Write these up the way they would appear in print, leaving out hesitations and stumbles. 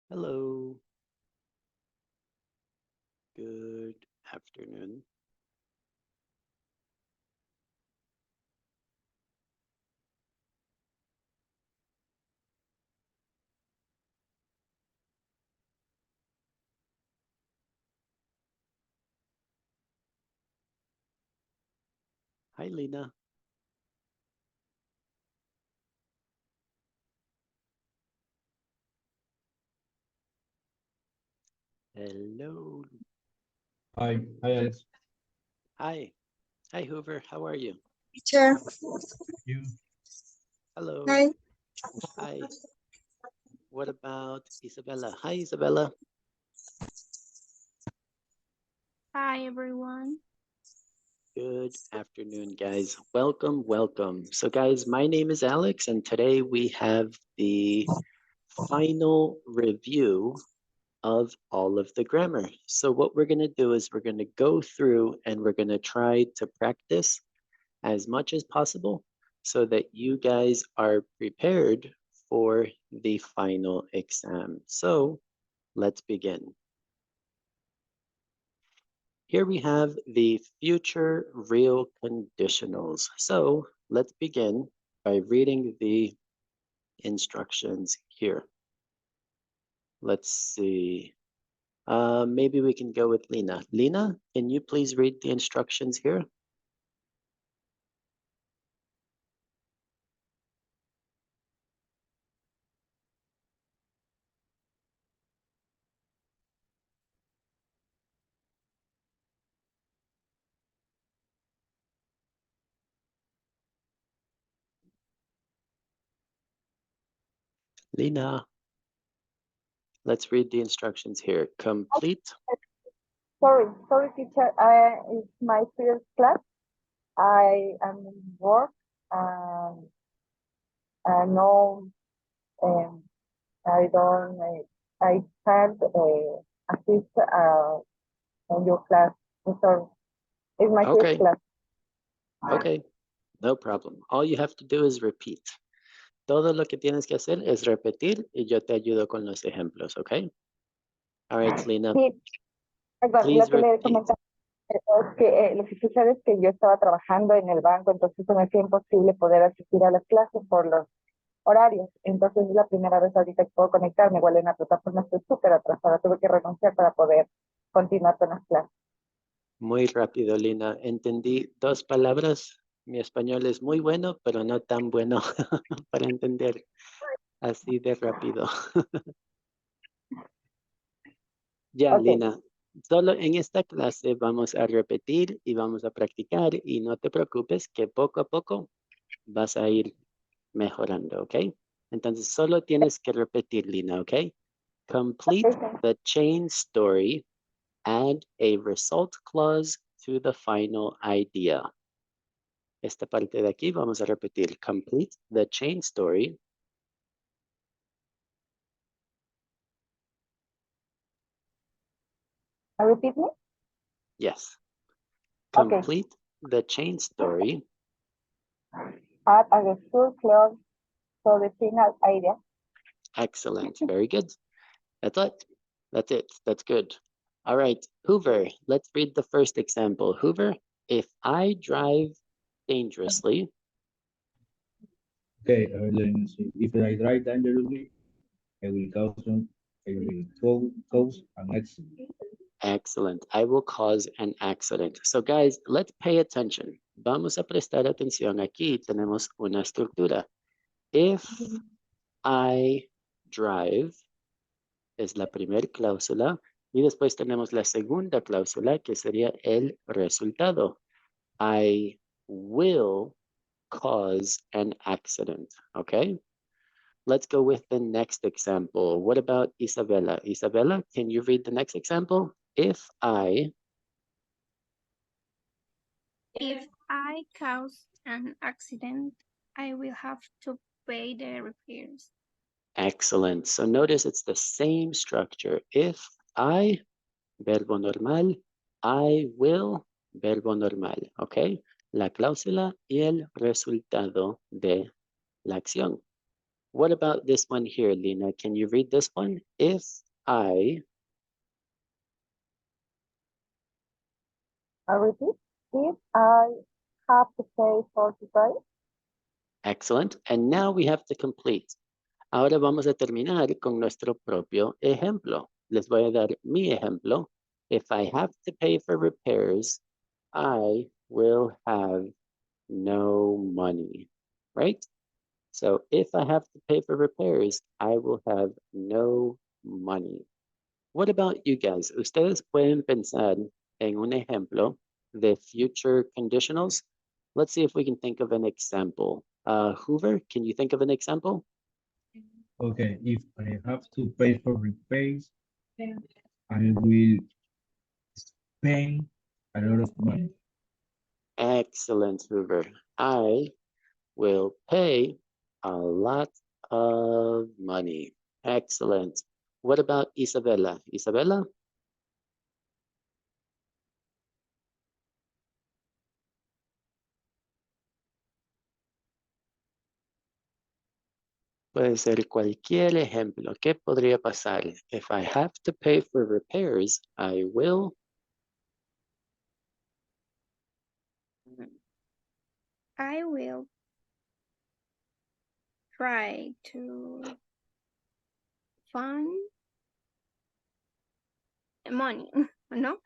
Hello. Good afternoon. Hi, Lena. Hello. Hi Alex. Hi. Hi, Hoover. How are you? Teacher. You? Hello. Hi. Hi. What about Isabella? Hi, Isabella. Hi everyone. Good afternoon, guys. Welcome, welcome. So, guys, my name is Alex, and today we have the final review of all of the grammar. So, what we're going to do is we're going to go through and we're going to try to practice as much as possible so that you guys are prepared for the final exam. So let's begin. Here we have the future real conditionals. So let's begin by reading the instructions here. Let's see. Maybe we can go with Lena. Lena, can you please read the instructions here? Lena, let's read the instructions here. Complete. Sorry, teacher. It's my first class. I am in work and no, um, I don't, I can't assist in your class. I'm sorry. It's my first Okay, class. okay, no problem. All you have to do is repeat. Todo lo que tienes que hacer es repetir y yo te ayudo con los ejemplos, ¿ok? All right, Lena, Sí, perdón, lo please que le repeat. comentaba es que lo que sucede es que yo estaba trabajando en el banco, entonces se me hacía imposible poder asistir a las clases por los horarios. Entonces es la primera vez ahorita que puedo conectarme. Igual en la plataforma estoy súper atrasada. Tuve que renunciar para poder continuar con las clases. Muy rápido, Lina. Entendí dos palabras. Mi español es muy bueno, pero no tan bueno para entender así de rápido. Ya, Ok, Lina. Solo en esta clase vamos a repetir y vamos a practicar y no te preocupes que poco a poco vas a ir mejorando, ¿ok? Entonces solo tienes que repetir, Lina, ¿ok? Complete ok. the chain story, add a result clause to the final idea. Esta parte de aquí vamos a repetir. Complete the chain story. Repeat me? Yes. Ok. Complete the chain story. Add a result clause to the final idea. Excellent. Very good. That's it. That's it. That's good. All right. Hoover, let's read the first example. Hoover, if I drive dangerously. Okay, let me see. If I drive dangerously, I will cause an accident. Excellent. I will cause an accident. So guys, let's pay attention. Vamos a prestar atención. Aquí tenemos una estructura. If I drive es la primera cláusula y después tenemos la segunda cláusula que sería el resultado. I will cause an accident. Okay? Let's go with the next example. What about Isabella? Isabella, can you read the next example? If I cause an accident, I will have to pay the repairs. excellent. So notice it's the same structure. If I, verbo normal, I will, verbo normal. Okay? La cláusula y el resultado de la acción. What about this one here, Lina? Can you read this one? If I, I repeat, if I have to pay for the price, excellent. And now we have to complete. Ahora vamos a terminar con nuestro propio ejemplo. Les voy a dar mi ejemplo. If I have to pay for repairs, I will have no money, right? So if I have to pay for repairs, I will have no money. What about you guys? Ustedes pueden pensar en un ejemplo de future conditionals. Let's see if we can think of an example. Hoover, can you think of an example? Okay, if I have to pay for repairs, I will spend a lot of money. Excellent, Hoover. I will pay a lot of money. Excellent. What about Isabella? Isabella? Puede ser cualquier ejemplo. ¿Qué podría pasar? If I have to pay for repairs, I will. I will try to find money, ¿no?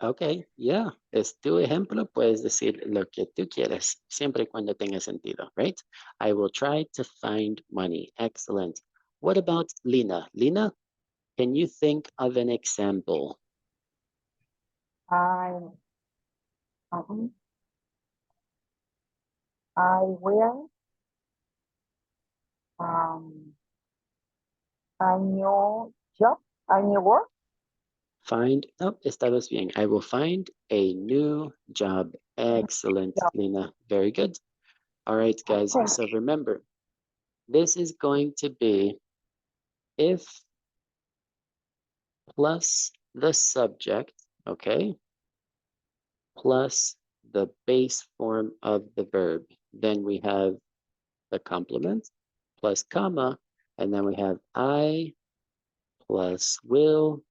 Ok, yeah, es tu ejemplo, puedes decir lo que tú quieras, siempre y cuando tenga sentido, right? I will try to find money. Excellent. What about Lina? Lina, can you think of an example? um, I will a new job, a new work. Find, oh, esta vez bien. I will find a new job. Excellent, job. Lina. Very good. All right, guys. Thank So remember, this is going to be if plus the subject, okay, plus the base form of the verb. Then we have the complement plus comma, and then we have I plus will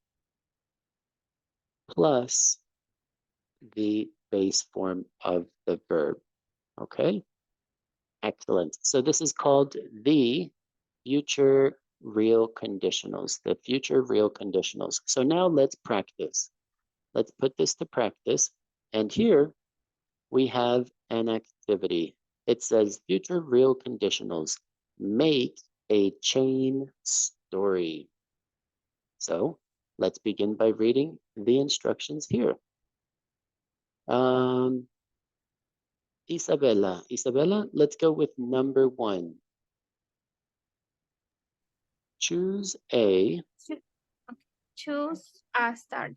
plus the base form of the verb. Okay, excellent. So this is called the future real conditionals, the future real conditionals. So now let's practice. Let's put this to practice. And here we have an activity. It says future real conditionals. Make a chain story. So let's begin by reading the instructions here. Isabella, let's go with number 1. Choose a, Choose a start.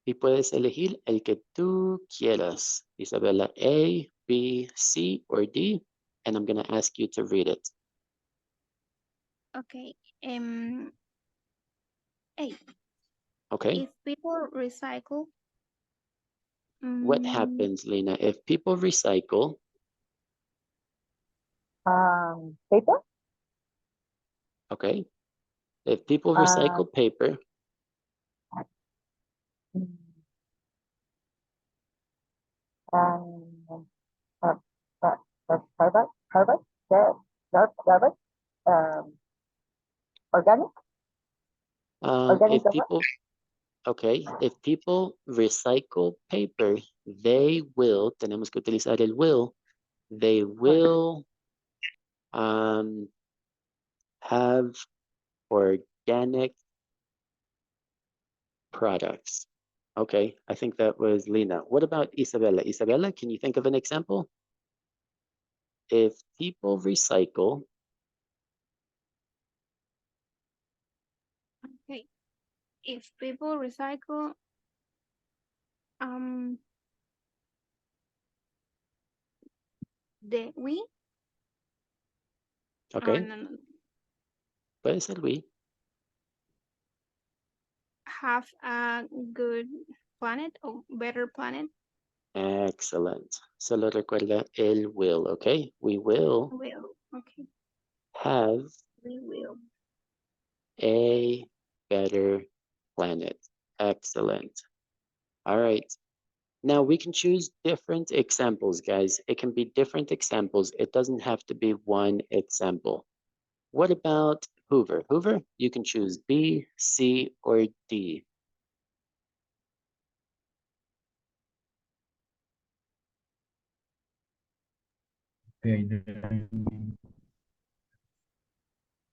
y puedes elegir el que tú quieras. Isabella, A, B, C, or D, and I'm gonna ask you to read it. Okay. A. Okay, If people recycle, what happens, Lena? If people recycle, Paper. okay, if people recycle paper, Garbage, organic, organic if people, okay, if people recycle paper, they will, tenemos que utilizar el will, they will have organic products. Okay, I think that was Lena. What about Isabella? Isabella, can you think of an example? If people recycle, okay. If people recycle, we okay, no. puede ser we. Have a good planet or better planet. Excellent. Solo recuerda el will, okay? We will Will Okay. have We will. a better planet. Excellent. All right. Now we can choose different examples, guys. It can be different examples. It doesn't have to be one example. What about Hoover? Hoover, you can choose B, C, or D. Okay, then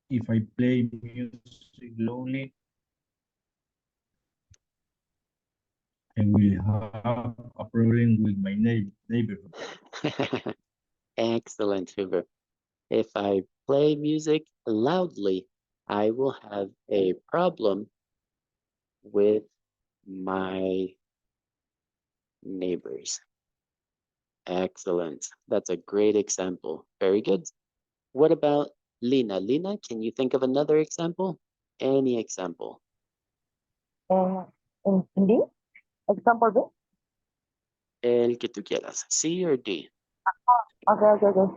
if I play music lonely, I will have a problem with my neighborhood. Excellent, Hoover. If I play music loudly, I will have a problem with my neighbors. Excellent. That's a great example. Very good. What about Lina? Lina, can you think of another example? Any example? In D, example B. El que tú quieras. C or D? Okay.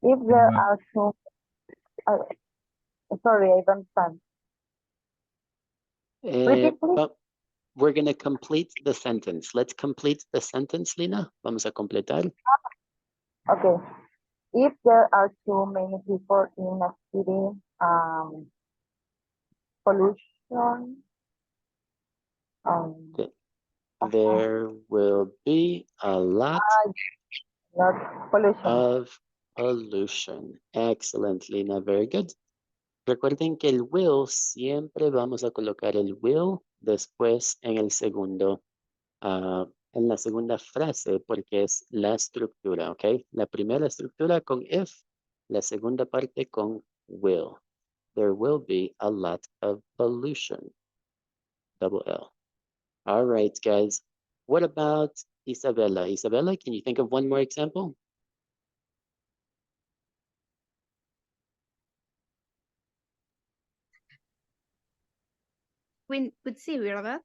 If there are two, uh, sorry, I don't understand. Repeat, please. But we're going to complete the sentence. Let's complete the sentence, Lina. Vamos a completar. Okay. If there are too many people in a city, pollution, There will be a lot not pollution. of pollution. Excellent, Lina. Very good. Recuerden que el will siempre vamos a colocar el will después en el segundo, en la segunda frase porque es la estructura, ¿ok? La primera estructura con if, la segunda parte con will. There will be a lot of pollution. Double L. All right, guys. What about Isabella? Isabella, can you think of one more example? With C, ¿verdad?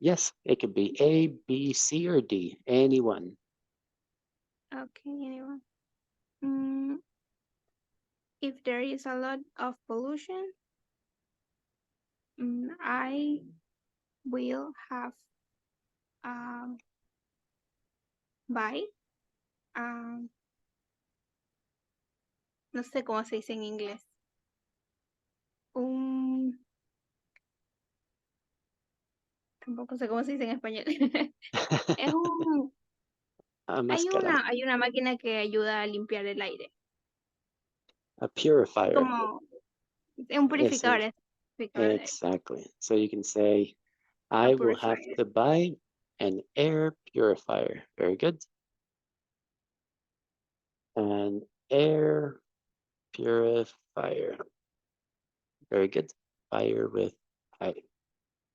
Yes, it could be A, B, C, or D. Anyone. Okay, anyone. If there is a lot of pollution, I will have buy. No sé cómo se dice en inglés. Tampoco sé cómo se dice en español. Es un. Máscara. Hay una máquina que ayuda a limpiar el aire. A purifier. Como es un purificador. Exactly. So you can say, I will have to buy an air purifier. Very good. An air purifier. Very good. Fire with I.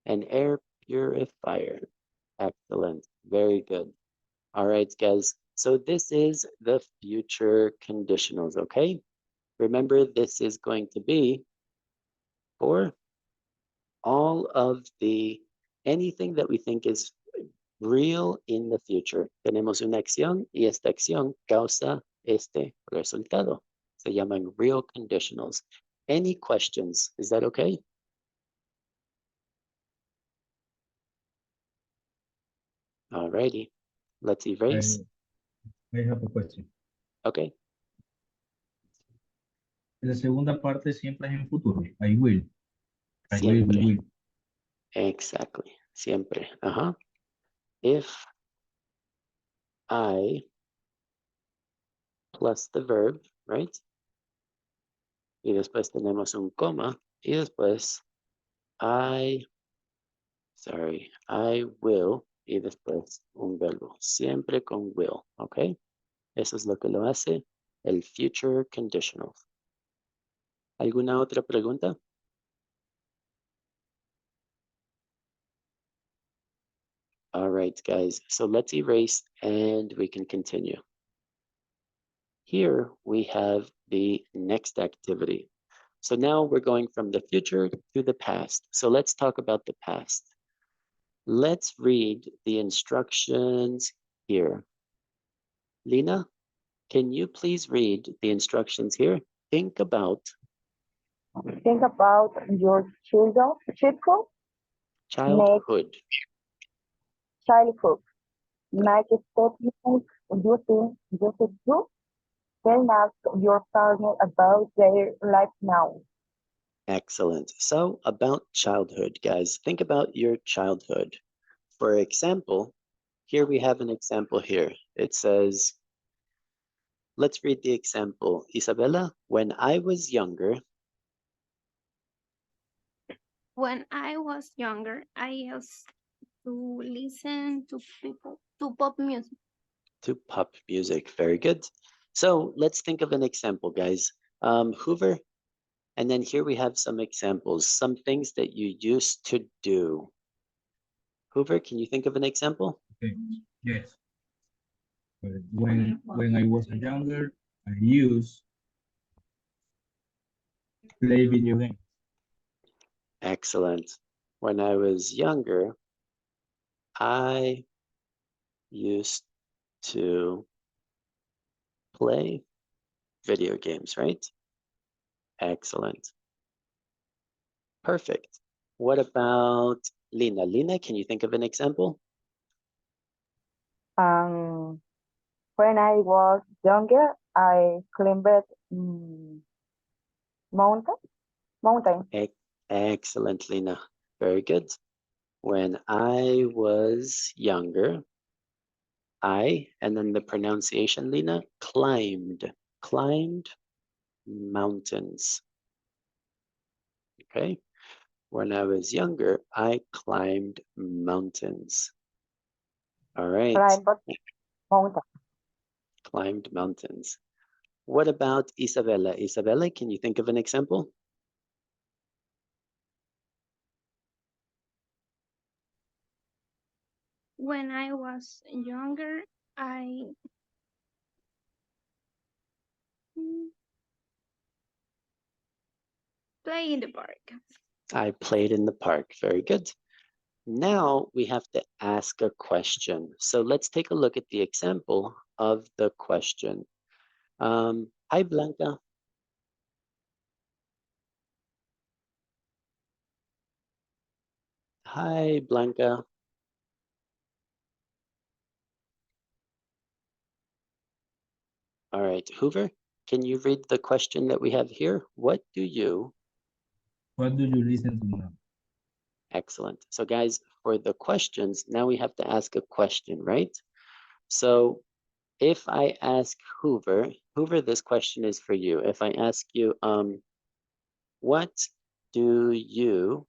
An air purifier. Excellent. Very good. All right, guys. So this is the future conditionals, okay? Remember, this is going to be for all of anything that we think is real in the future. Tenemos una acción y esta acción causa este resultado. Se llaman real conditionals. Any questions? Is that okay? All righty. Let's erase. I have a question. Okay. La segunda parte siempre es en futuro. I will. Siempre. We will. Exactly. Siempre. If I plus the verb, right? Y después tenemos un coma y después I will y después un verbo. Siempre con will, ¿ok? Eso es lo que lo hace el future conditional. ¿Alguna otra pregunta? All right, guys. So let's erase and we can continue. Here we have the next activity. So now we're going from the future to the past. So let's talk about the past. Let's read the instructions here. Lina, Can you please read the instructions here? Think about Think about your childhood, childhood. childhood. Make statements using you. Then ask your partner about their life now. Excellent. So about childhood, guys, think about your childhood. For example, here we have an example here. It says, let's read the example. Isabella, when I was younger, When I was younger, I used to listen to pop music. to pop music. Very good. So let's think of an example, guys. Hoover, and then here we have some examples, some things that you used to do. Hoover, can you think of an example? Okay, yes. When I was younger, I used play video games. Excellent. When I was younger, I used to play video games, right? Excellent. Perfect. What about Lina? Lina, can you think of an example? When I was younger, I climbed mountain. Excellent, Lina. Very good. When I was younger, and then the pronunciation, Lina, climbed mountains. Okay. When I was younger, I climbed mountains. All right. Mountain. Climbed mountains. What about Isabella? Isabella, can you think of an example? When I was younger, I play in the park. I played in the park. Very good. Now we have to ask a question. So let's take a look at the example of the question. Hi, Blanca. Hi, Blanca. All right, Hoover, can you read the question that we have here? What do you listen to now? Excellent. So guys, for the questions, now we have to ask a question, right? So if I ask Hoover, this question is for you. If I ask you, what do you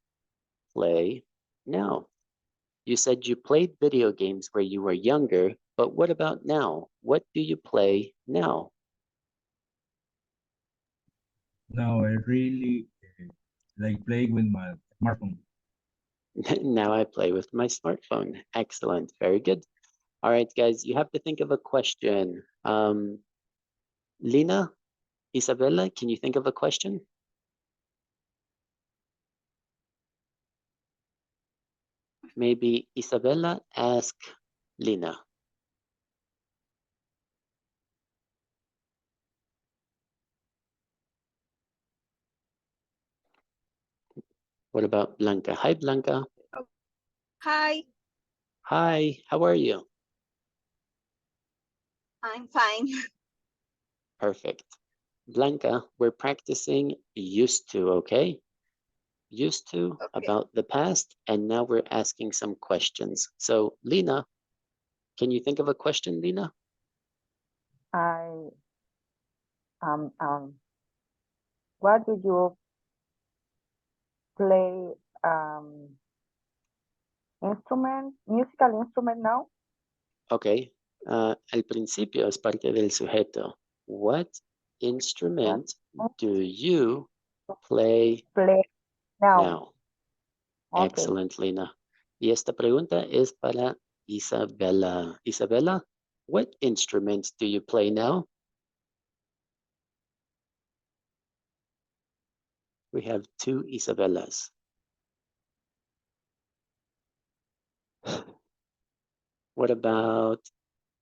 play now? You said you played video games where you were younger, but what about now? What do you play now? Now I really like playing with my smartphone. Now I play with my smartphone. Excellent. Very good. All right, guys, you have to think of a question. Lina, Isabella, can you think of a question? Maybe Isabella ask Lina. What about Blanca? Hi, Blanca. Hi, Hi, how are you? I'm fine. Perfect. Blanca, we're practicing used to, okay? Used to Okay. about the past, and now we're asking some questions. So, Lina, can you think of a question, Lina? What do you play musical instrument now? Okay. Al principio es parte del sujeto. What instrument do you play Now. now? Okay. Excellent, Lina. Y esta pregunta es para Isabella. Isabella, what instrument do you play now? We have two Isabellas. What about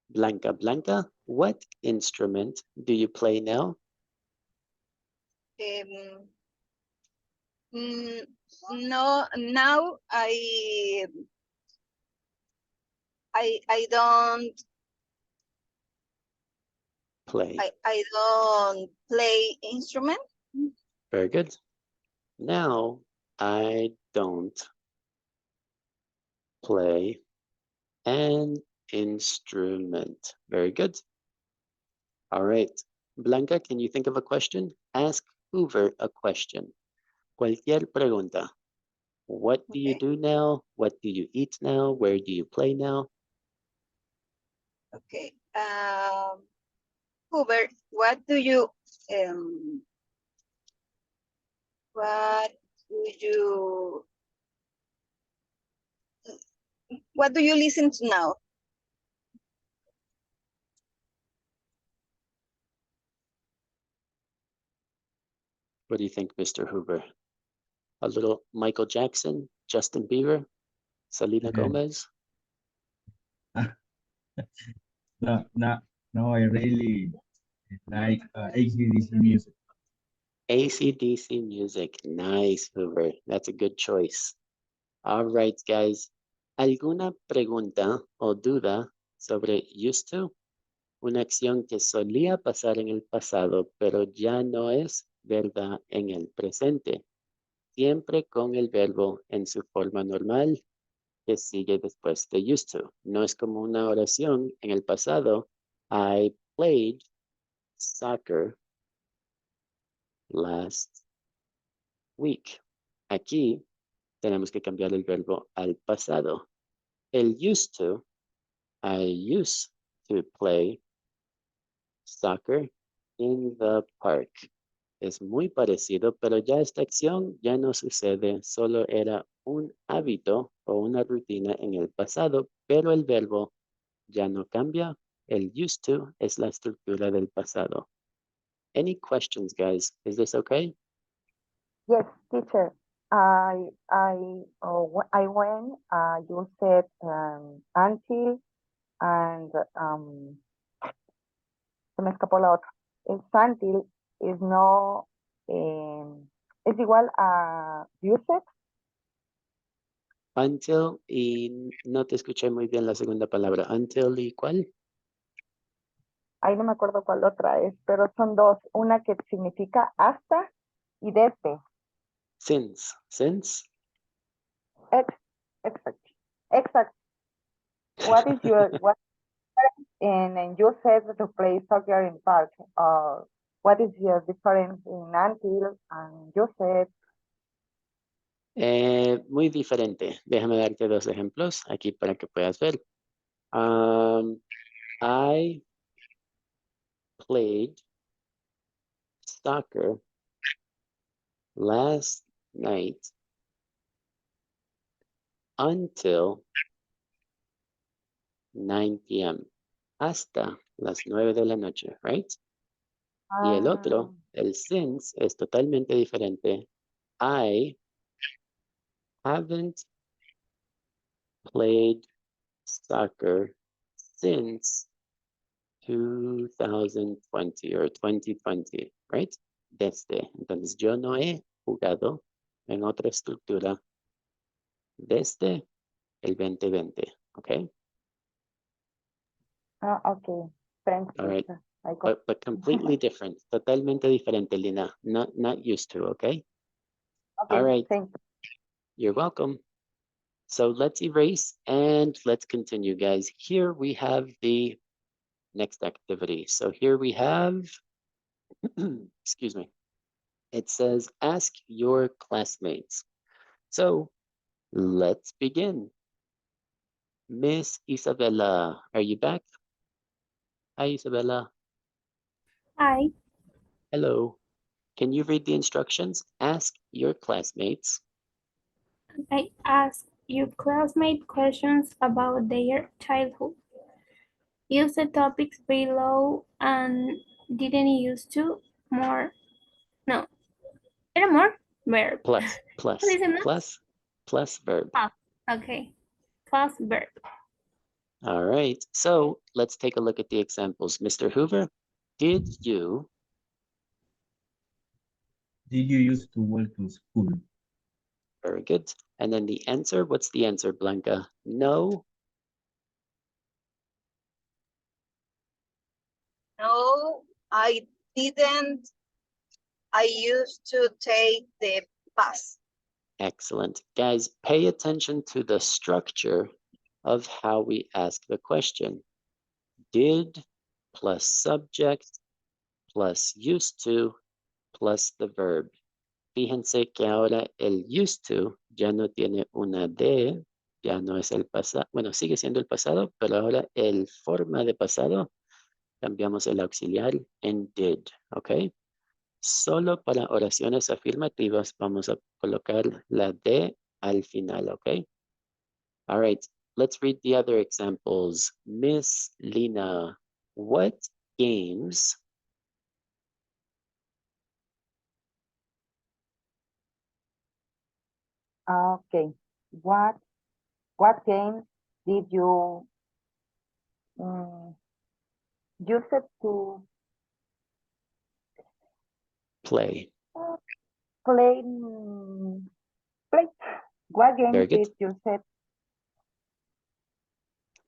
Blanca? Blanca, What instrument do you play now? No, now I don't Play. I don't play instrument. Very good. Now, I don't play an instrument. Very good. All right. Blanca, can you think of a question? Ask Hoover a question. Cualquier pregunta. What do you Okay. do now? What do you eat now? Where do you play now? Okay. Hoover, what do you listen to now? What do you think, Mr. Hoover? A little Michael Jackson, Justin Bieber, Selena Okay. Gomez? No, I really like AC/DC music. AC/DC music. Nice, Hoover. That's a good choice. All right, guys. ¿Alguna pregunta o duda sobre used to? Una acción que solía pasar en el pasado, pero ya no es verdad en el presente. Siempre con el verbo en su forma normal que sigue después de used to. No es como una oración en el pasado. I played soccer last week. Aquí tenemos que cambiar el verbo al pasado. El used to, I used to play soccer in the park. Es muy parecido, pero ya esta acción ya no sucede, solo era un hábito o una rutina en el pasado, pero el verbo ya no cambia. El used to es la estructura del pasado. Any questions, guys? Is this okay? Yes, teacher. I went, you said until and se me escapó la otra. Es until is no, es igual a used. Until y no te escuché muy bien la segunda palabra. Until y ¿cuál? Ahí no me acuerdo cuál otra es, pero son dos. Una que significa hasta y desde. Since. Since. Exact. What is what and you said to play soccer in park. What is your difference in until and you said? Muy diferente. Déjame darte dos ejemplos aquí para que puedas ver. I played soccer last night until 9 p.m. Hasta las 9 de la noche, right? Y el otro, el since, es totalmente diferente. I haven't played soccer since 2020 or 2020, right? Desde. Entonces, yo no he jugado en otra estructura desde el 2020, okay? Okay. Thanks. All right. Teacher. I got But completely different. Totalmente diferente, Lina. Not used to, okay? okay, All right. thank you. You're welcome. So let's erase and let's continue, guys. Here we have the next activity. So here we have, excuse me, it says, ask your classmates. So let's begin. Miss Isabella, are you back? Hi, Isabella. Hi. Hello. Can you read the instructions? Ask your classmates. I ask your classmate questions about their childhood. Use the topics below and didn't use to more. No. Era more verb. Plus verb. Ah, okay. Plus verb. All right, so let's take a look at the examples. Mr. Hoover, did you used to walk to school? Very good. And then the answer, what's the answer, Blanca? No. No, I didn't. I used to take the bus. Excellent. Guys, pay attention to the structure of how we ask the question. Did plus subject plus used to plus the verb. Fíjense que ahora el used to ya no tiene una D, ya no es el pasado. Bueno, sigue siendo el pasado, pero ahora el forma de pasado cambiamos el auxiliar en did, ¿ok? Solo para oraciones afirmativas vamos a colocar la D al final, ¿ok? All right, let's read the other examples. Miss Lina, what games Okay. What games did you use it to play? play? Play. What Very games good. did you set?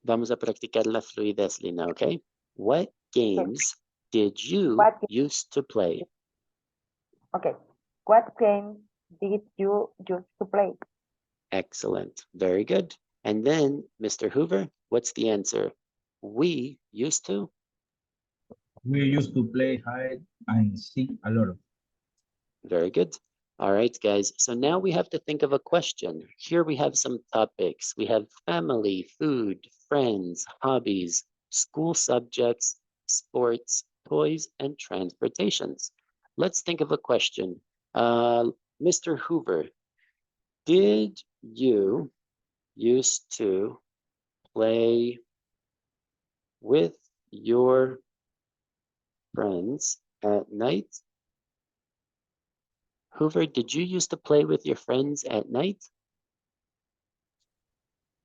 Vamos a practicar la fluidez, Lina, ¿ok? What games did you What used to play? Okay. What games did you use to play? Excellent. Very good. And then, Mr. Hoover, what's the answer? We used to? We used to play hide and seek a lot. Very good. All right, guys. So now we have to think of a question. Here we have some topics. We have family, food, friends, hobbies, school subjects, sports, toys, and transportations. Let's think of a question. Mr. Hoover, did you used to play with your friends at night? Hoover, did you used to play with your friends at night?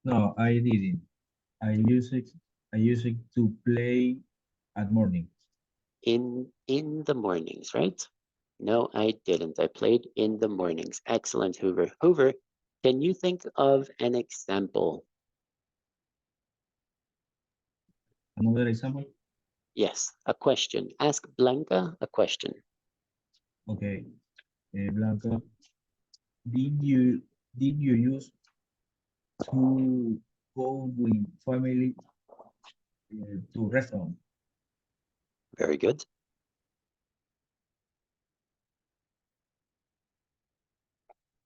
No, I didn't. I used it to play at morning. In the mornings, right? No, I didn't. I played in the mornings. Excellent, Hoover. Hoover, can you think of an example? Another example? Yes, a question. Ask Blanca a question. Okay. Blanca, did you use to go with family to restaurant? Very good.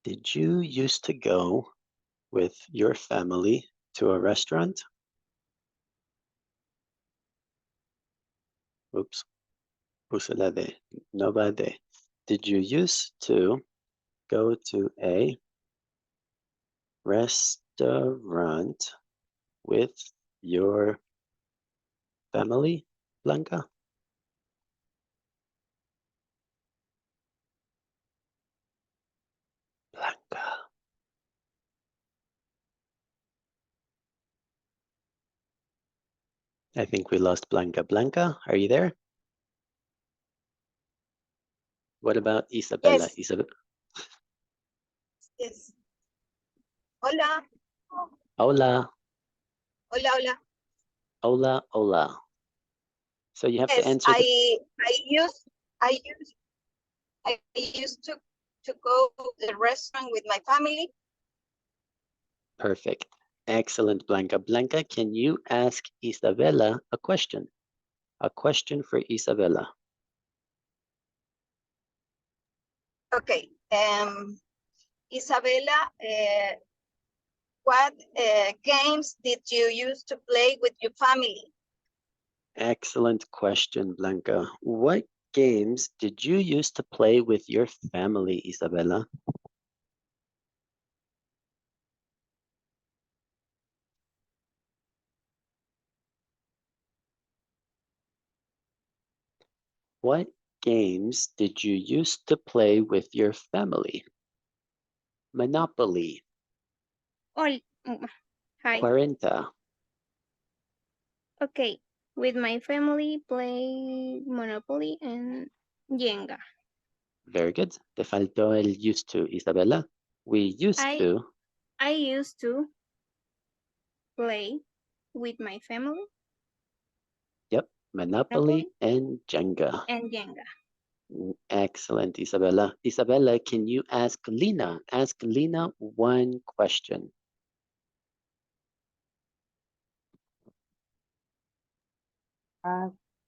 Did you used to go with your family to a restaurant? Oops. Puse la D. No va D. Did you used to go to a restaurant with your family, Blanca? Blanca. I think we lost Blanca. Blanca, are you there? What about Isabella? Yes. Yes. Hola. Hola, Hola, hola. hola, hola. So you have to Yes, answer the I used to go to the restaurant with my family. perfect. Excellent, Blanca. Blanca, can you ask Isabella a question? A question for Isabella. Okay. Isabella, what games did you used to play with your family? Excellent question, Blanca. What games did you used to play with your family, Isabella? What games did you used to play with your family? Monopoly, Hi. 40, Okay, with my family, play Monopoly and Jenga. Very good. Te faltó el used to, Isabella. We used I- to. I used to play with my family Yep. Monopoly and Jenga. and Jenga. Excellent, Isabella. Isabella, can you ask Lina? Ask Lina one question.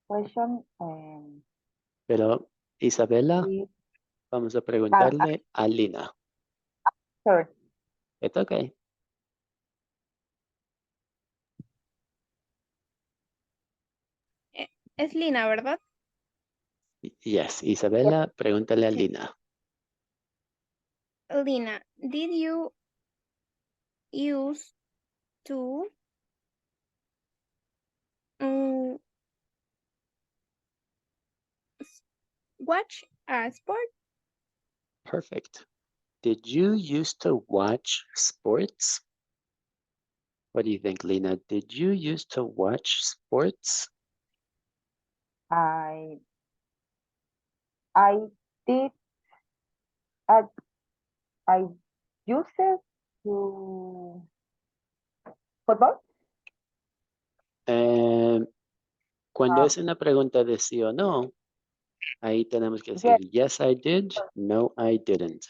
Question. Pero, Isabella, Please. vamos a preguntarle a Lina. Sorry. It's okay. Es Lina, ¿verdad? Yes, Isabella, pregúntale a Sí. Lina. Lina, did you use to watch a sport? Perfect. Did you used to watch sports? What do you think, Lina? Did you used to watch sports? I did. I used it to football. Cuando Ah. es una pregunta de sí o no, ahí tenemos que decir, yes, I did, no, I didn't.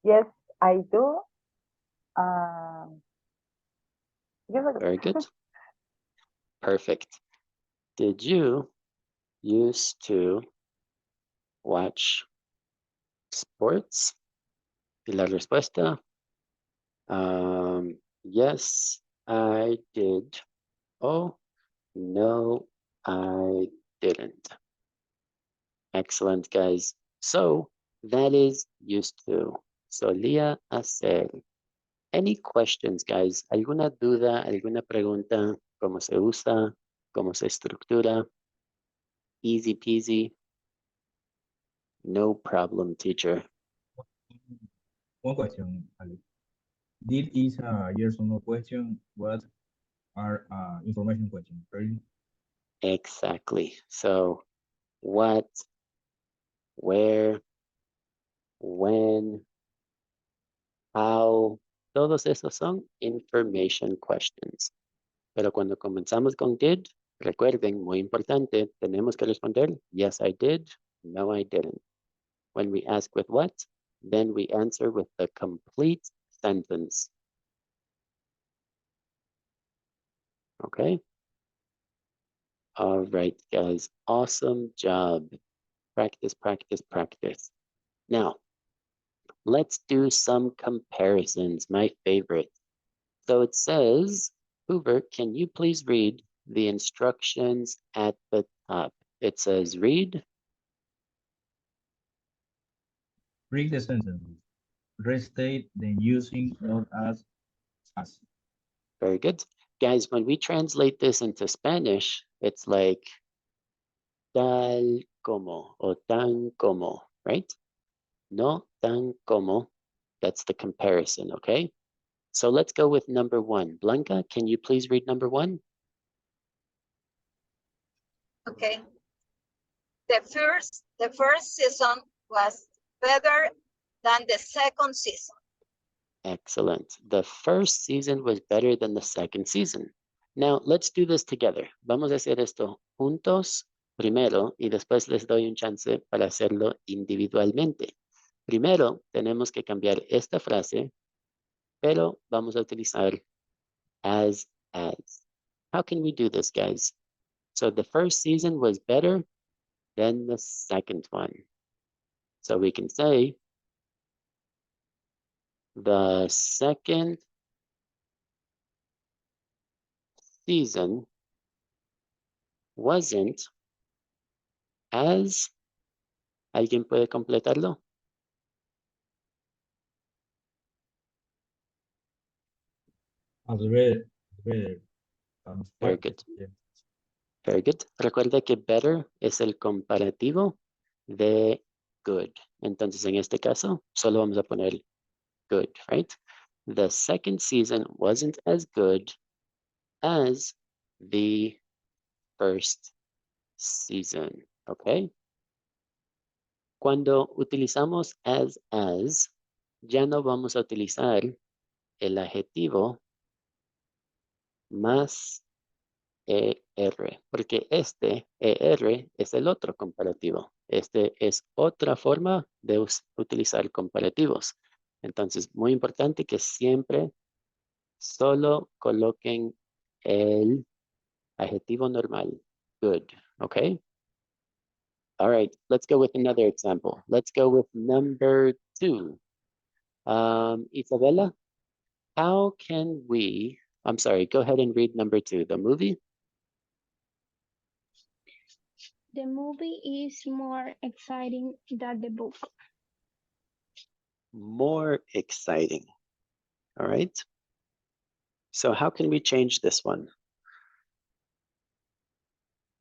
Yes, I do. Yes, I do. Very good. Perfect. Did you used to watch sports? Y la respuesta, yes, I did. Oh, no, I didn't. Excellent, guys. So that is used to. Solía hacer. Any questions, guys? ¿Alguna duda, alguna pregunta? ¿Cómo se usa? ¿Cómo se estructura? Easy peasy. No problem, teacher. One question, Ali. This is a yes or no question. What are information questions? Right? Exactly. So what, where, when, how, todos esos son information questions. Pero cuando comenzamos con did, recuerden, muy importante, tenemos que responder, yes, I did, no, I didn't. When we ask with what, then we answer with the complete sentence. Okay? All right, guys, awesome job. Practice, practice, practice. Now, let's do some comparisons, my favorite. So it says, Hoover, can you please read the instructions at the top? It says read. Read the sentence. Restate the using not as. Very good. Guys, when we translate this into Spanish, it's like tal como or tan como, right? No tan como. That's the comparison, okay? So let's go with number one. Blanca, can you please read number one? Okay. The first season was better than the second season. Excellent. The first season was better than the second season. Now, let's do this together. Vamos a hacer esto juntos primero y después les doy un chance para hacerlo individualmente. Primero, tenemos que cambiar esta frase, pero vamos a utilizar as. How can we do this, guys? So the first season was better than the second one. So we can say the second season wasn't as. ¿Alguien puede completarlo? Better. Very good. Very good. Recuerda que better es el comparativo de good. Entonces, en este caso, solo vamos a poner good, right? The second season wasn't as good as the first season. ¿Ok? Cuando utilizamos as, ya no vamos a utilizar el adjetivo más ER, porque este ER es el otro comparativo. Este es otra forma de utilizar comparativos. Entonces, muy importante que siempre solo coloquen el adjetivo normal. Good, okay? All right, let's go with another example. Let's go with number 2. Isabella, how can we, I'm sorry, go ahead and read number 2, the movie. The movie is more exciting than the book. More exciting. All right. So how can we change this one?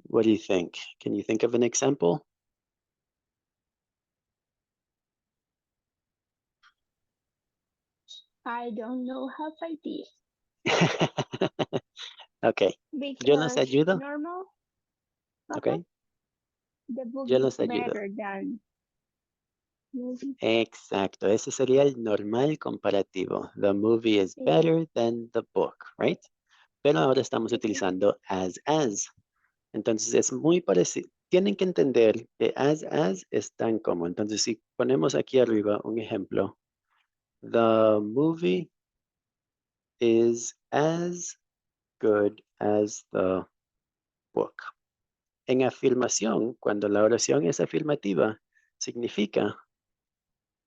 What do you think? Can you think of an example? I don't know how I did. Okay, yo los Because ayudo. normal, Okay, the book yo is los ayudo. better than movie. Exacto, ese sería el normal comparativo. The movie is Sí. better than the book, right? Pero ahora estamos utilizando as. Entonces es muy parecido. Tienen que entender que as es tan como. Entonces si ponemos aquí arriba un ejemplo. The movie is as good as the book. En afirmación, cuando la oración es afirmativa, significa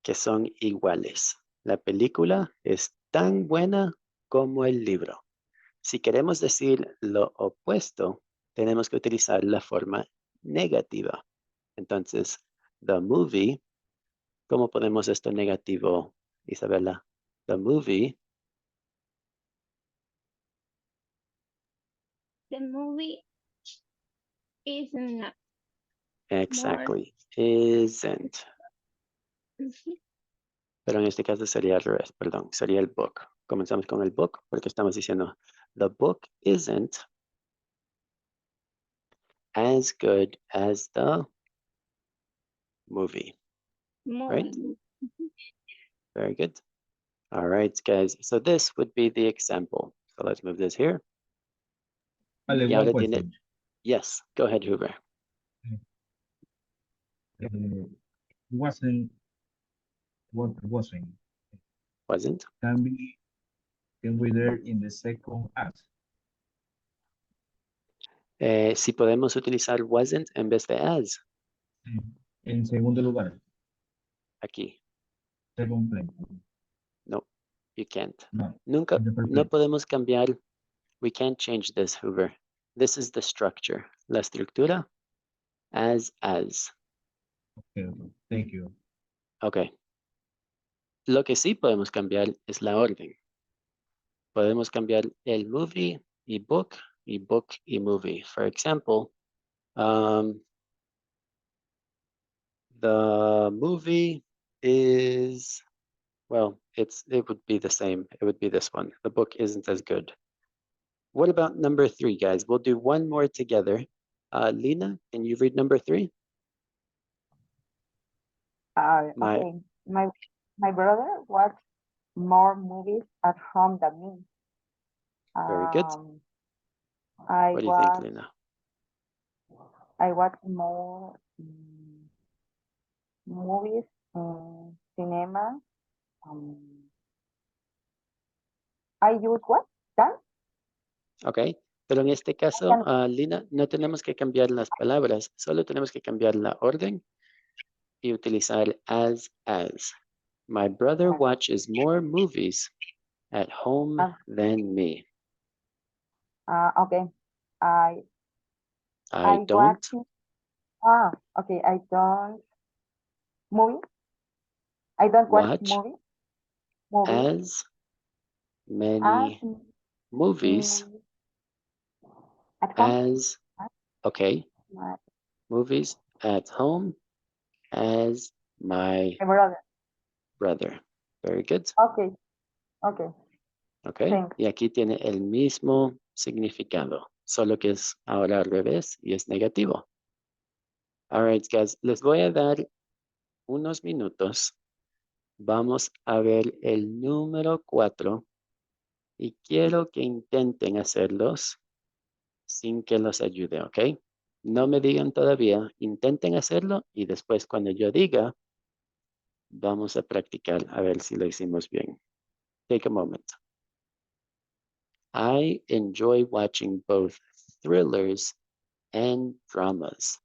que son iguales. La película es tan buena como el libro. Si queremos decir lo opuesto, tenemos que utilizar la forma negativa. Entonces, the movie, ¿cómo podemos esto negativo, Isabela? The movie. The movie is not Exactly. Isn't. Mhm. Pero en este caso sería al revés, perdón, sería el book. Comenzamos con el book porque estamos diciendo, the book isn't as good as the movie. Right? movie. Very good. All right, guys. So this would be the example. So let's move this here. Ale, Y one ahora tiene, question. yes, go ahead, Hoover. Wasn't, what wasn't? Wasn't? Can we there in the second act? Si podemos utilizar wasn't en vez de as, En segundo lugar, aquí. second place. No, you can't. No, Nunca, in the first no place. podemos cambiar. We can't change this, Hoover. This is the structure. La estructura, as. Okay, okay. Thank you. Ok. Lo que sí podemos cambiar es la orden. Podemos cambiar el movie y book y movie. For example, the movie is, well, it would be the same. It would be this one. The book isn't as good. What about number 3, guys? We'll do one more together. Lina, can you read number 3? My- Okay. My brother watched more movies at home than me. Very good. I What do you think, watch Lina? more movies in cinema. I use what? Dance? Ok, pero en este caso, Lina, no tenemos que cambiar las palabras, solo tenemos que cambiar la orden y utilizar as. My brother Okay. watches more movies at home than me. Okay. I I don't watch. Okay. I don't movie. I don't watch watch movie. Movie. as many As movies movies at home. as, okay, My movies at home as my brother. brother. Very good. Okay. Okay. Okay, Thanks. y aquí tiene el mismo significado. solo que es ahora al revés y es negativo. All right, guys, les voy a dar unos minutos. Vamos a ver el número 4 y quiero que intenten hacerlos sin que los ayude, ¿ok? No me digan todavía, intenten hacerlo y después cuando yo diga, vamos a practicar a ver si lo hicimos bien. Take a moment. I enjoy watching both thrillers and dramas.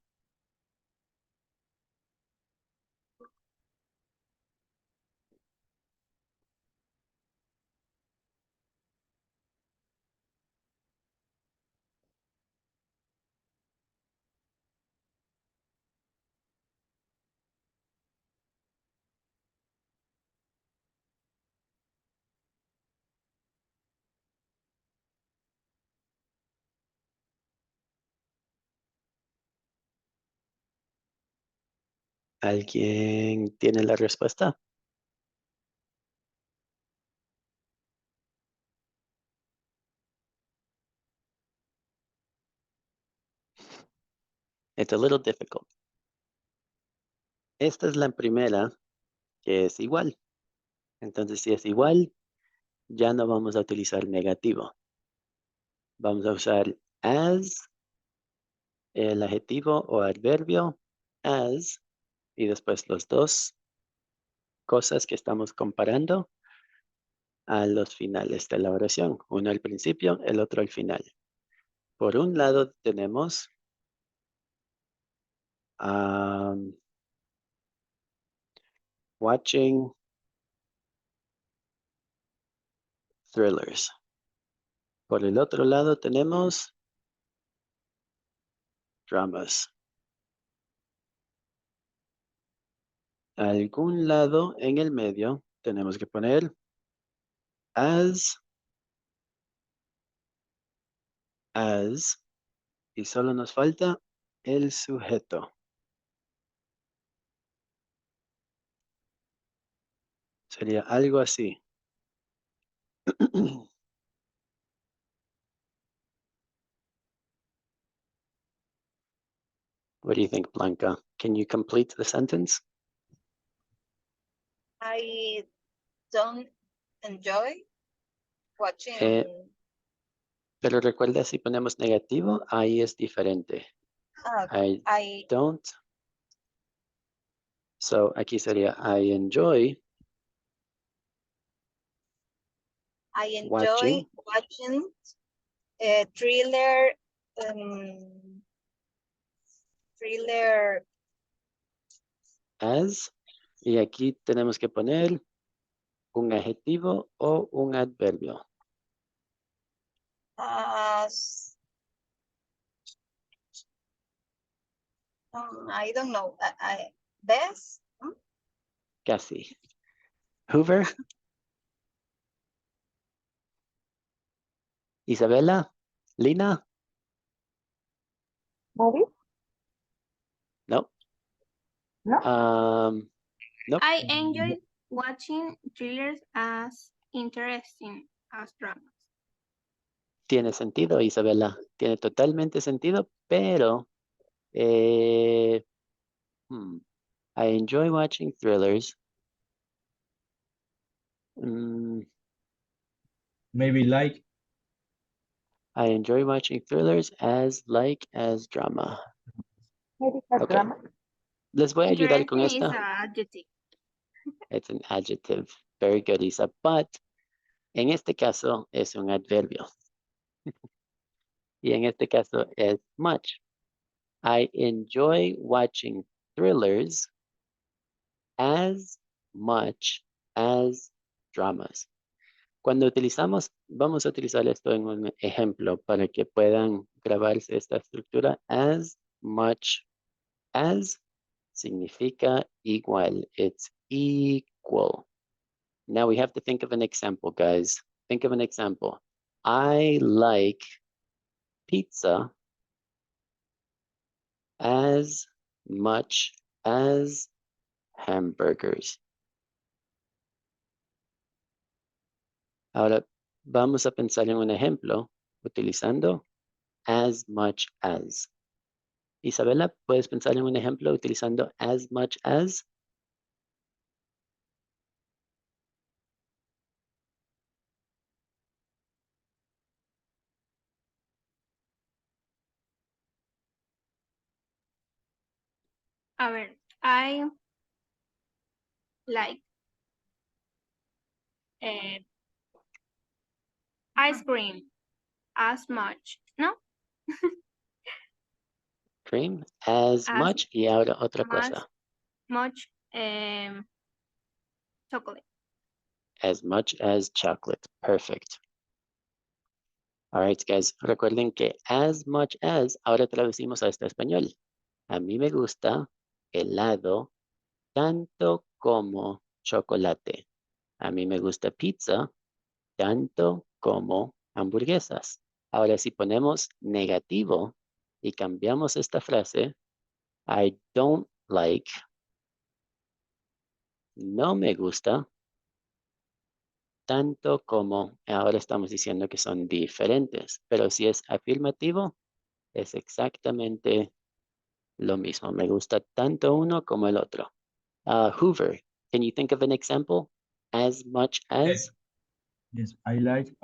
¿Alguien tiene la respuesta? It's a little difficult. Esta es la primera que es igual. Entonces, si es igual, ya no vamos a utilizar negativo. Vamos a usar as, el adjetivo o adverbio, as, y después los dos cosas que estamos comparando a los finales de la oración. Uno al principio, el otro al final. Por un lado tenemos watching thrillers. Por el otro lado tenemos dramas. A algún lado en el medio tenemos que poner as, y solo nos falta el sujeto. Sería algo así. What do you think, Blanca? Can you complete the sentence? I don't enjoy watching. Pero recuerda, si ponemos negativo, ahí es diferente. I don't. So aquí sería I enjoy watching thriller, thriller as. Y aquí tenemos que poner un adjetivo o un adverbio. as, I don't know, best. Casi. Hoover. Isabela. Lina. ¿Movie? No. ¿No? No. I enjoy watching thrillers as interesting as dramas. Tiene sentido, Isabela. Tiene totalmente sentido, pero I enjoy watching thrillers. Maybe like. I enjoy watching thrillers as drama. Maybe a Okay. drama. Les voy a ayudar con Interesting is esta. an adjective. It's an adjective. Very good, Isa. But en este caso es un adverbio. Y en este caso es much. I enjoy watching thrillers as much as dramas. Cuando utilizamos, vamos a utilizar esto en un ejemplo para que puedan grabarse esta estructura. As much as significa igual. It's equal. Now we have to think of an example, guys. Think of an example. I like pizza as much as hamburgers. Ahora vamos a pensar en un ejemplo utilizando as much as. Isabela, ¿puedes pensar en un ejemplo utilizando as much as? A ver, I like ice cream as much, ¿no? Cream, as As much, y ahora otra cosa. much chocolate. As much as chocolate. Perfect. All right, guys. Recuerden que as much as, ahora traducimos a este español. A mí me gusta helado tanto como chocolate. A mí me gusta pizza tanto como hamburguesas. Ahora, si ponemos negativo y cambiamos esta frase, I don't like, no me gusta tanto como, ahora estamos diciendo que son diferentes, pero si es afirmativo, es exactamente lo mismo. Me gusta tanto uno como el otro. Hoover, can you think of an example? As much as? Yes, I like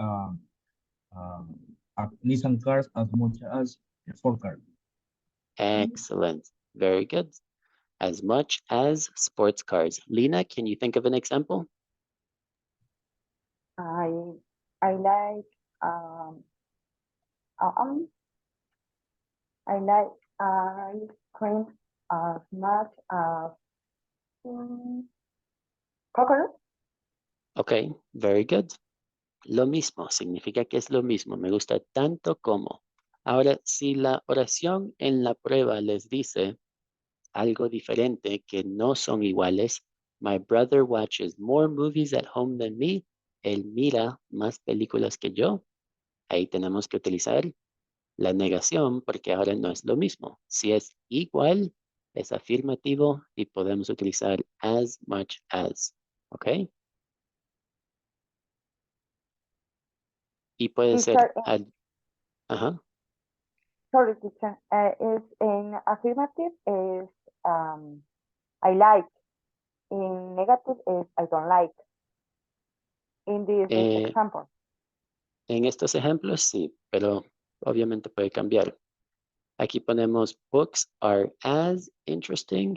Nissan cars as much as Ford cars. Excellent. Very good. As much as sports cars. Lina, can you think of an example? I like I like ice cream as much as coconut. Okay, very good. Lo mismo, significa que es lo mismo. Me gusta tanto como. Ahora, si la oración en la prueba les dice algo diferente, que no son iguales, my brother watches more movies at home than me. Él mira más películas que yo. Ahí tenemos que utilizar la negación porque ahora no es lo mismo. Si es igual, es afirmativo y podemos utilizar as much as. ¿Ok? Y puede ser Teacher, ajá. sorry, teacher. Is in affirmative is I like. In negative is I don't like. In this example. En estos ejemplos sí, pero obviamente puede cambiar. Aquí ponemos books are as interesting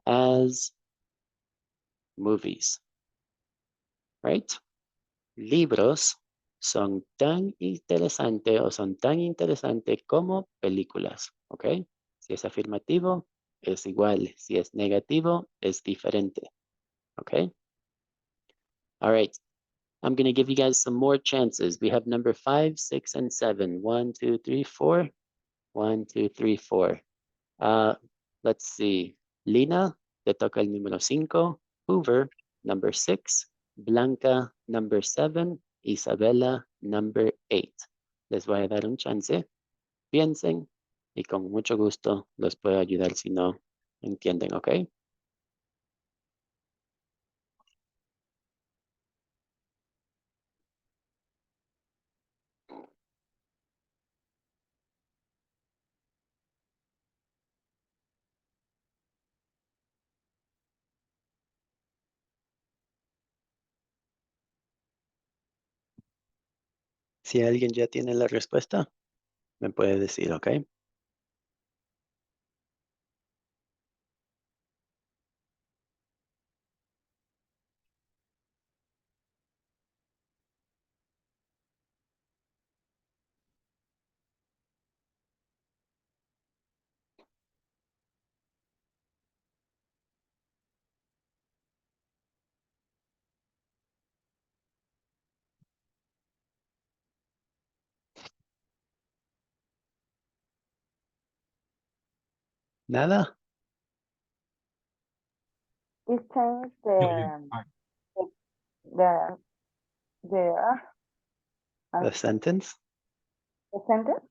as movies. Right? Libros son tan interesantes o son tan interesantes como películas. ¿Ok? Si es afirmativo, es igual. Si es negativo, es diferente. ¿Ok? All right. I'm going to give you guys some more chances. We have number 5, 6, and 7. 1, 2, 3, 4. 1, 2, 3, 4. Let's see. Lina, te toca el número 5. Hoover, number 6. Blanca, number 7. Isabela, number 8. Les voy a dar un chance. Piensen y con mucho gusto los puedo ayudar si no entienden, ¿ok? Si alguien ya tiene la respuesta, me puede decir, ¿ok? ¿Nada? This change Yeah. the The sentence? the sentence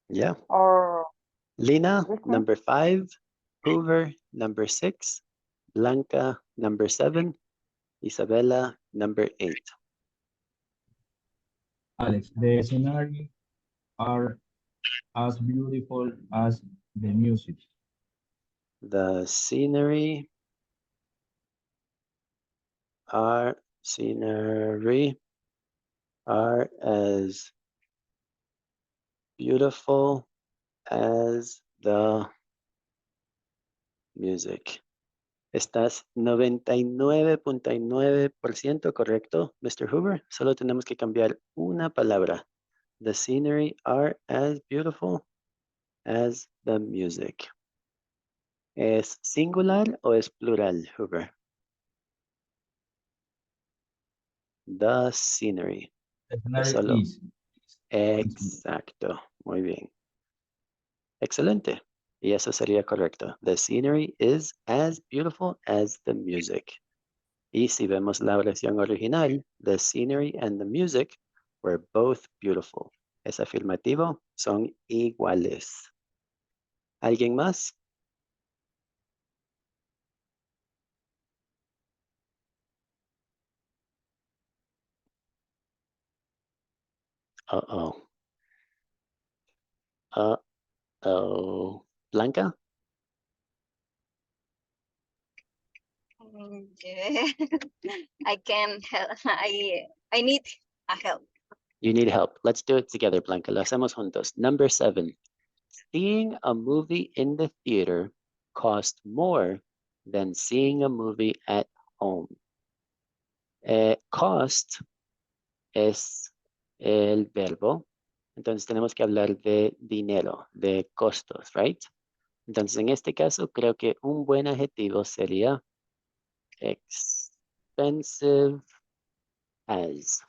Yeah. or Lina, this change? number 5. Hoover, number 6. Blanca, number 7. Isabella, number 8. Alex, the scenario are as beautiful as the music. The scenery scenery are as beautiful as the music. Estás 99.9% correcto, Mr. Hoover. Solo tenemos que cambiar una palabra. The scenery are as beautiful as the music. ¿Es singular o es plural, Hoover? The scenery. Scenery Solo. is. Exacto. Muy bien. Excelente. Y eso sería correcto. The scenery is as beautiful as the music. Y si vemos la oración original, the scenery and the music were both beautiful. Es afirmativo, son iguales. ¿Alguien más? Uh-oh. Uh-oh. Blanca? Yeah. I can help. I need a help. You need help. Let's do it together, Blanca. Lo hacemos juntos. Number 7. Seeing a movie in the theater cost more than seeing a movie at home. Cost es el verbo. Entonces tenemos que hablar de dinero, de costos, right? Entonces en este caso creo que un buen adjetivo sería expensive as.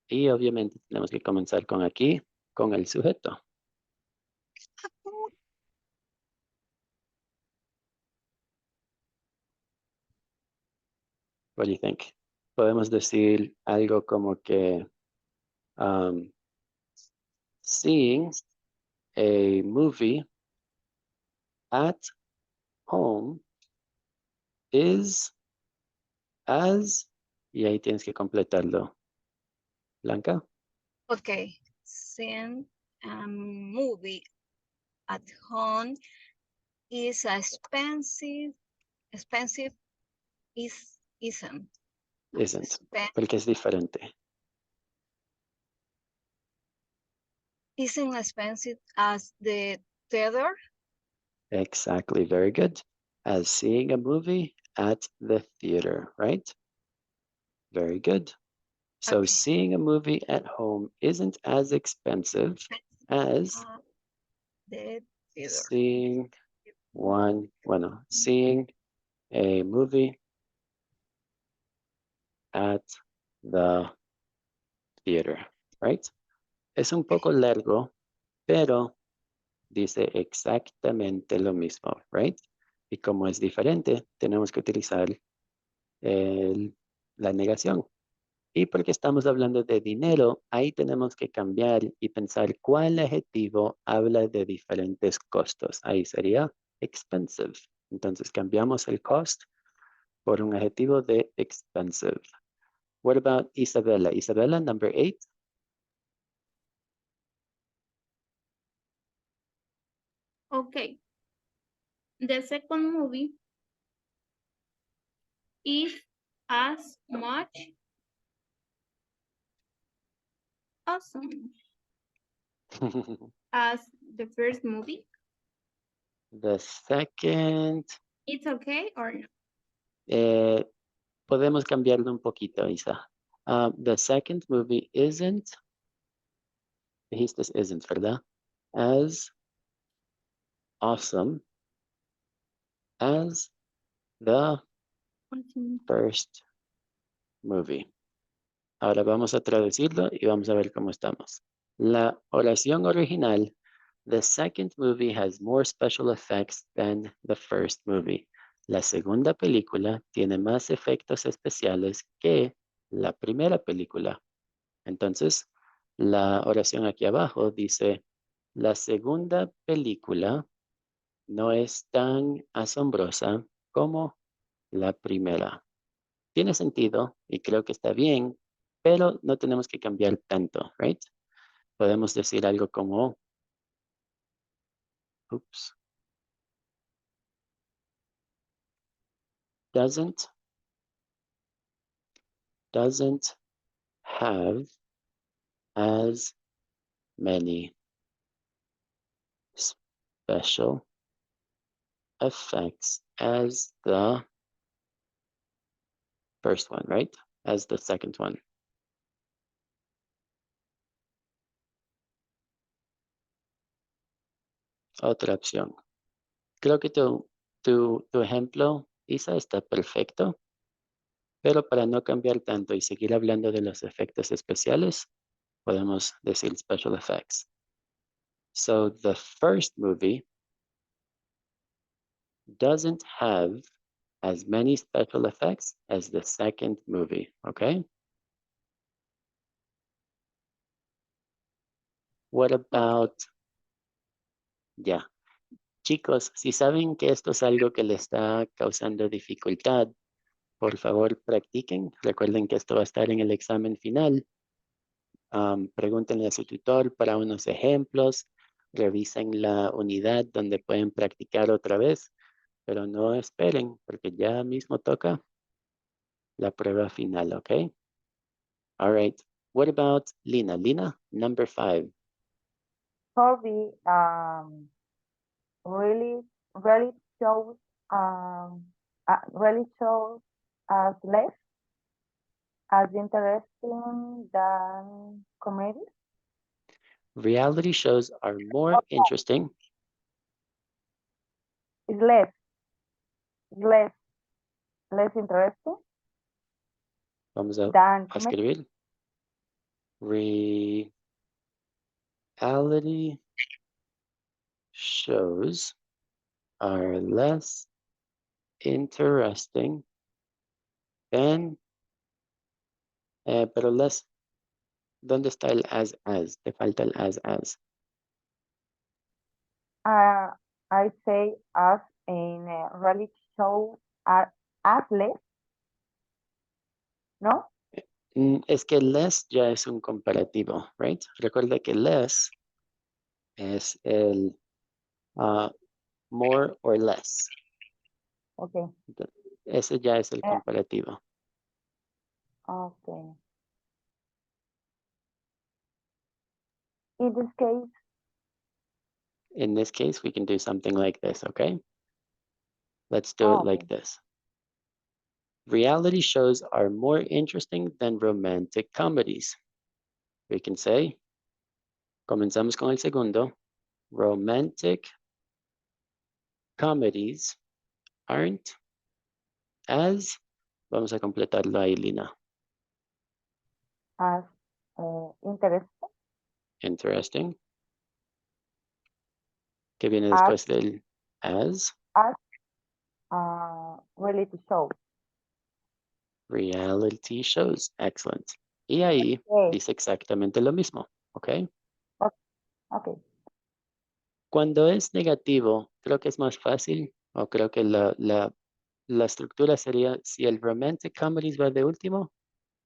Y obviamente tenemos que comenzar con aquí, con el sujeto. What do you think? Podemos decir algo como que seeing a movie at home is as, y ahí tienes que completarlo. Blanca? Okay. Seeing a movie at home is expensive. Expensive isn't. Isn't, Expen- porque es diferente. Isn't expensive as the theater. Exactly, very good. As seeing a movie at the theater, right? Very good. So Okay. seeing a movie at home isn't as expensive as Uh, the theater. seeing seeing a movie at the theater, right? Es un poco largo, pero dice exactamente lo mismo, right? Y como es diferente, tenemos que utilizar la negación. Y porque estamos hablando de dinero, ahí tenemos que cambiar y pensar cuál adjetivo habla de diferentes costos. Ahí sería expensive. Entonces cambiamos el cost por un adjetivo de expensive. What about Isabella? Isabella, number 8. Okay. The second movie is as much awesome as the first movie. The second, It's okay or no? podemos cambiarlo un poquito, Isa. The second movie dijiste isn't, ¿verdad? As awesome as the first movie. Ahora vamos a traducirlo y vamos a ver cómo estamos. La oración original, the second movie has more special effects than the first movie. La segunda película tiene más efectos especiales que la primera película. Entonces, la oración aquí abajo dice, la segunda película no es tan asombrosa como la primera. Tiene sentido y creo que está bien, pero no tenemos que cambiar tanto, right? Podemos decir algo como, oops, doesn't have as many special effects as the first one, right? As the second one. Otra opción. Creo que tu ejemplo, Isa, está perfecto, pero para no cambiar tanto y seguir hablando de los efectos especiales, podemos decir special effects. So the first movie doesn't have as many special effects as the second movie, okay? What about, ya. Chicos, si saben que esto es algo que le está causando dificultad, por favor practiquen. Recuerden que esto va a estar en el examen final. Pregúntenle a su tutor para unos ejemplos. Revisen la unidad donde pueden practicar otra vez, pero no esperen porque ya mismo toca la prueba final, ¿ok? All right. What about Lina? Lina, number 5. Hobby really shows as less as interesting than comedy. Reality shows are more interesting. It's less interesting Vamos a than comedy. escribir. Reality shows are less interesting than, pero less, ¿dónde está el as? Te falta el as. I say as in reality shows are as less, ¿no? Es que less ya es un comparativo, right? Recuerda que less es el more or less. Okay. Ese ya es el Eh. comparativo. Okay. In this case, we can do something like this, okay? Let's do it like this. Reality shows are more interesting than romantic comedies. We can say, comenzamos con el segundo. Romantic comedies aren't as, vamos a completarlo ahí, Lina. As interesting. Interesting. ¿Qué viene As, después del as? As reality shows. Reality shows. Excellent. Y ahí dice exactamente lo mismo, ¿ok? Okay. Cuando es negativo, creo que es más fácil, o creo que la estructura sería, si el romantic comedies va de último,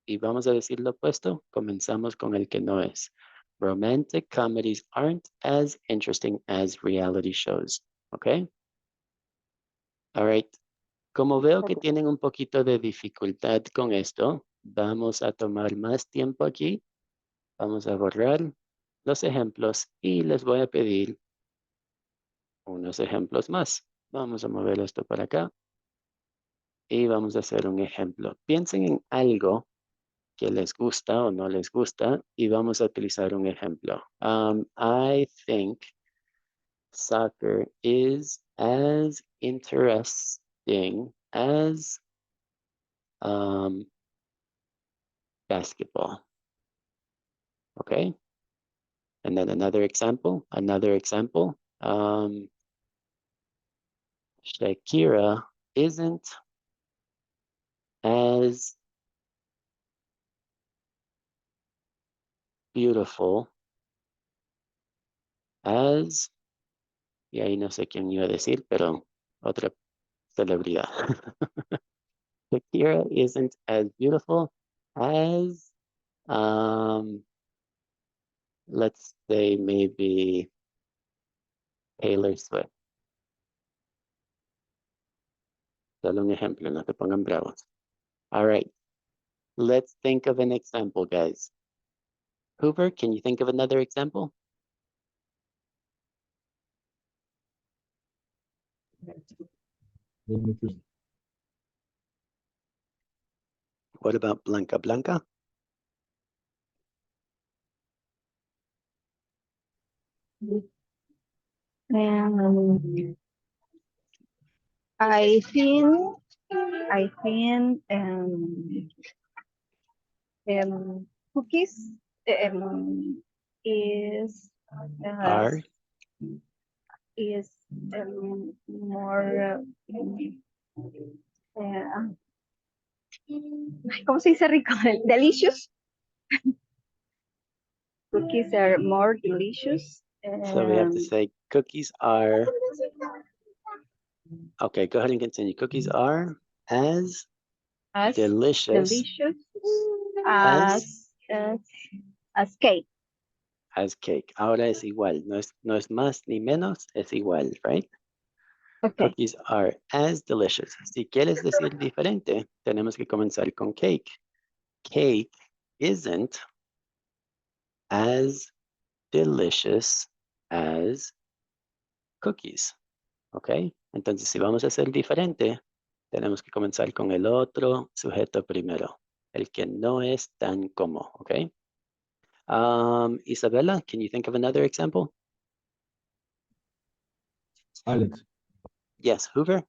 y vamos a decir lo opuesto, comenzamos con el que no es. Romantic comedies aren't as interesting as reality shows, ¿ok? All right. Como veo que tienen un poquito de dificultad con esto, vamos a tomar más tiempo aquí. Vamos a borrar los ejemplos y les voy a pedir unos ejemplos más. Vamos a mover esto para acá y vamos a hacer un ejemplo. Piensen en algo que les gusta o no les gusta y vamos a utilizar un ejemplo. I think soccer is as interesting as basketball. Okay. And then another example. Shakira isn't as beautiful as, y ahí no sé quién iba a decir, pero otra celebridad. Shakira isn't as beautiful as Let's say maybe Taylor Swift. Solo un ejemplo, no te pongan bravos. All right. Let's think of an example, guys. Hoover, can you think of another example? Let me think. What about Blanca? Blanca? I think cookies is Are is more ¿cómo se dice rico? Delicious. Cookies are more delicious. so we have to say cookies are. Okay, go ahead and continue. Cookies are as as delicious delicious as as cake. as cake. Ahora es igual. No es más ni menos, es igual, right? Okay. Cookies are as delicious. Si quieres decir diferente, tenemos que comenzar con cake. Cake isn't as delicious as cookies. ¿Ok? Entonces, si vamos a hacer diferente, tenemos que comenzar con el otro sujeto primero, el que no es tan como, ¿ok? Isabella, can you think of another example? Alex, Yes, Hoover?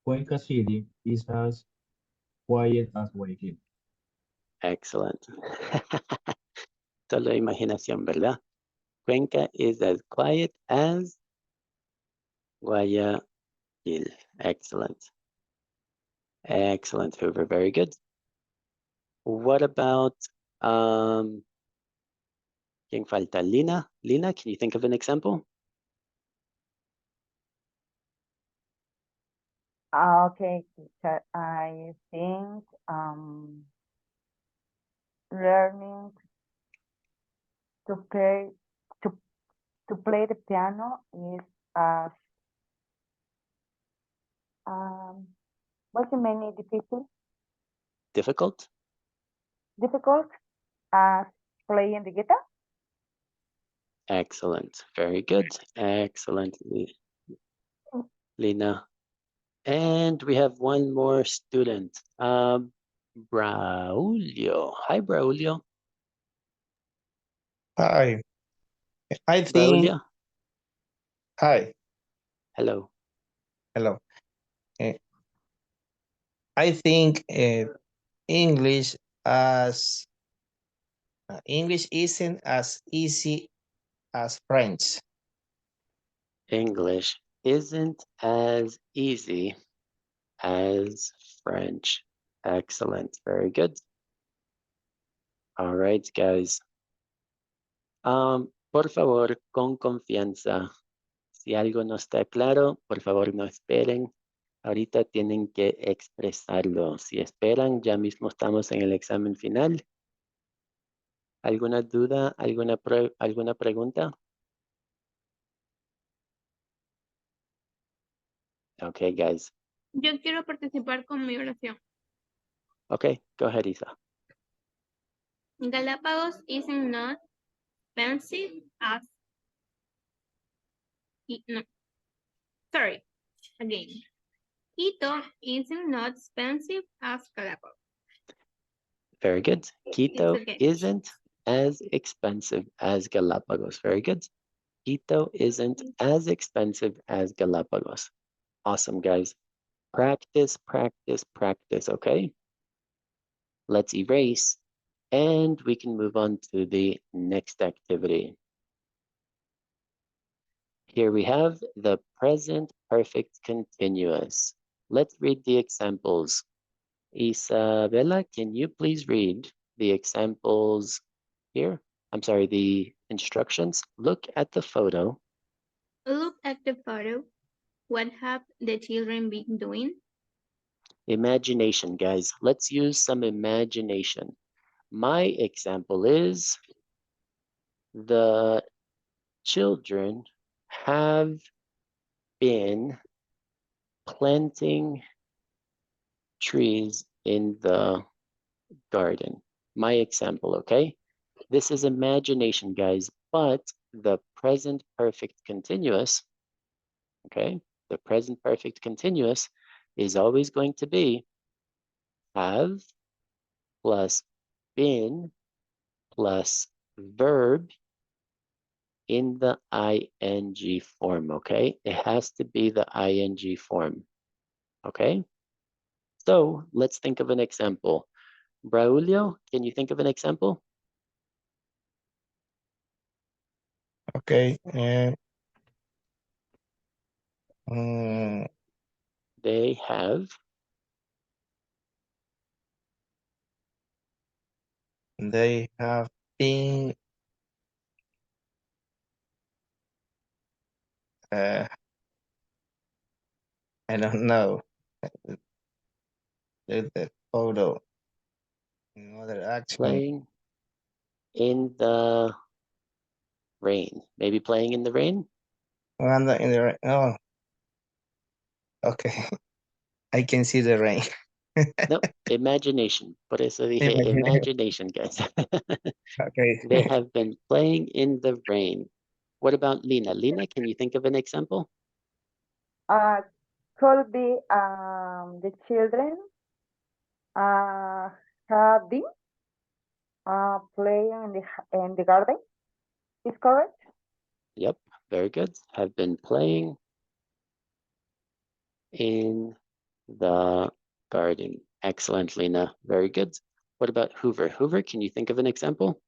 Cuenca City is as quiet as Guayaquil. Excellent. Solo imaginación, ¿verdad? Cuenca is as quiet as Guayaquil. Excellent. Excellent, Hoover. Very good. What about, ¿quién falta? Lina? Lina, can you think of an example? Okay, teacher. I think learning to play to play the piano is as what's the meaning Difficult? difficult as playing the guitar? Excellent. Very good. Excellent, Lina. And we have one more student. Braulio. Hi, Braulio. Hi, I think, Braulio. hi, Hello. hello. I think English as English isn't as easy as French. English isn't as easy as French. Excellent. Very good. All right, guys. Por favor, con confianza. Si algo no está claro, por favor, no esperen. Ahorita tienen que expresarlo. Si esperan, ya mismo estamos en el examen final. ¿Alguna duda? ¿Alguna pregunta? Okay, guys. Yo quiero participar con mi oración. Okay, go ahead, Isa. Galapagos is not expensive as no. Sorry, again. Quito is not expensive as Galapagos. Very good. Quito okay. isn't as expensive as Galapagos. Very good. Quito isn't as expensive as Galapagos. Awesome, guys. Practice, practice, practice, okay? Let's erase, and we can move on to the next activity. Here we have the present perfect continuous. Let's read the examples. Isabella, can you please read the examples here? I'm sorry, the instructions. Look at the photo. Look at the photo. What have the children been doing? Imagination, guys. Let's use some imagination. My example is the children have been planting trees in the garden. My example, okay? This is imagination, guys, but the present perfect continuous, okay? The present perfect continuous is always going to be have plus been plus verb in the ing form, okay? It has to be the ing form, okay? So let's think of an example. Braulio, can you think of an example? Okay. Mm, They have they have been I don't know. The photo. Another action. playing in the rain. Maybe playing in the rain? Jugando in the rain. Oh, okay. I can see the rain. No, imagination. Por eso dije imagination, guys. Okay. They have been playing in the rain. What about Lina? Lina, can you think of an example? Could be the children have been playing in the garden. Is correct? Yep, very good. Have been playing in the garden. Excellent, Lina. Very good. What about Hoover? Hoover, can you think of an example?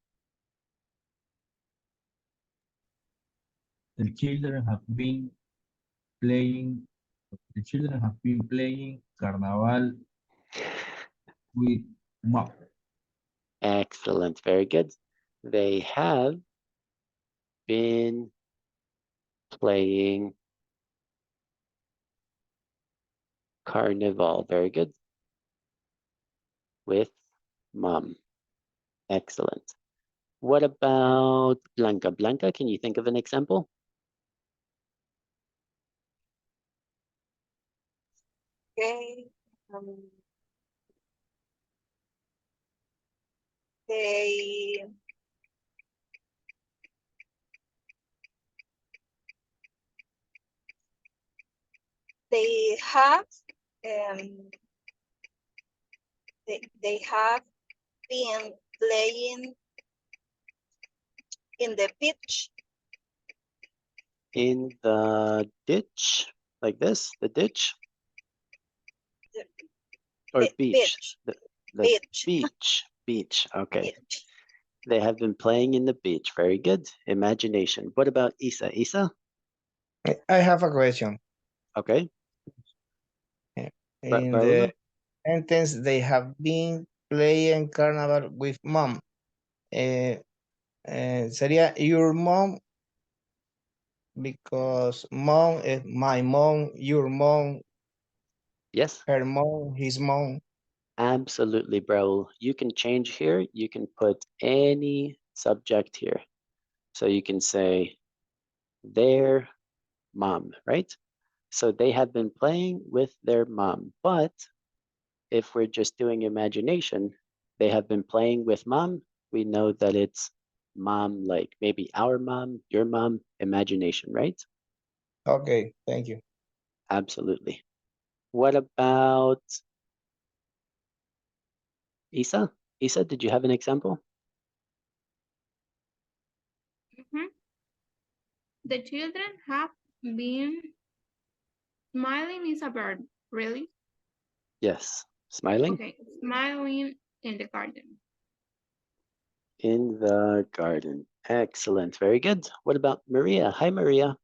The children have been playing. The children have been playing Carnaval with mom. Excellent, very good. They have been playing Carnival. Very good. With mom. Excellent. What about Blanca? Blanca, can you think of an example? Okay. They they have they have been playing in the beach. In the ditch, like this, the ditch? Or Be- beach? beach. The Beach. beach, okay. Beach. They have been playing in the beach. Very good. Imagination. What about Isa? Isa? I have a question. Okay. In Raulo? the sentence, they have been playing carnival with mom. Sería your mom, because mom is my mom, your mom, Yes, her mom, his mom. absolutely, Braul. You can change here. You can put any subject here. So you can say their mom, right? So they have been playing with their mom. But if we're just doing imagination, they have been playing with mom. We know that it's mom, like maybe our mom, your mom, imagination, right? Okay, thank you. Absolutely. What about Isa? Isa, did you have an example? Mhm. The children have been smiling is a verb, really? Yes. Smiling? Okay, smiling in the garden. In the garden. Excellent. Very good. What about Maria? Hi, Maria.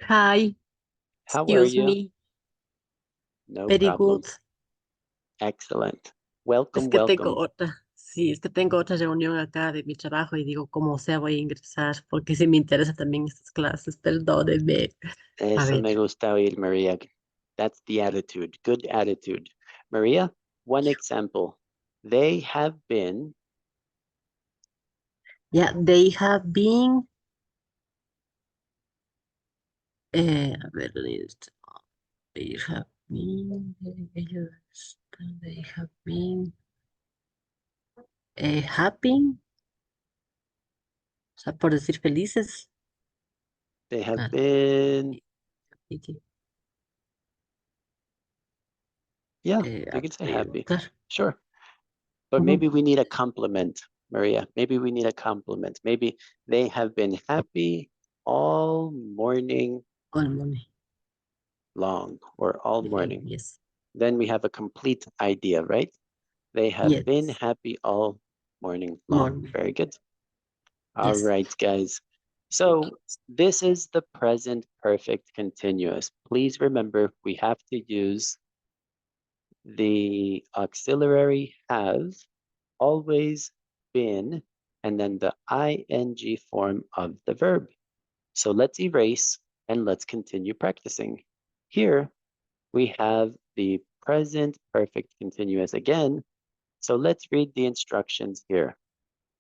Hi, How are excuse you? me. No Very problem. good. Excellent. Es Welcome, que tengo welcome. otra, sí, es que tengo otra reunión acá de mi trabajo y digo, como sea, voy a ingresar porque sí me interesa también estas clases, perdónenme. A Eso ver, me gusta oír, María. That's the attitude, good attitude. Maria, one example. They have been, Yeah, they have been. A ver, they have been. They have been. Happy. O sea, por decir felices. they have Ah, been, y- yeah, eh, you can say happy, happy. claro. Sure. But Ujú. maybe we need a compliment, Maria. Maybe we need a compliment. Maybe they have been happy all morning All money. long or all morning. Yes. Then we have a complete idea, right? They have been Yes. happy all morning long. Morning. Very good. All Yes. right, guys. So this is the present perfect continuous. Please remember we have to use the auxiliary have, always, been, and then the ing form of the verb. So let's erase and let's continue practicing. Here we have the present perfect continuous again. So let's read the instructions here.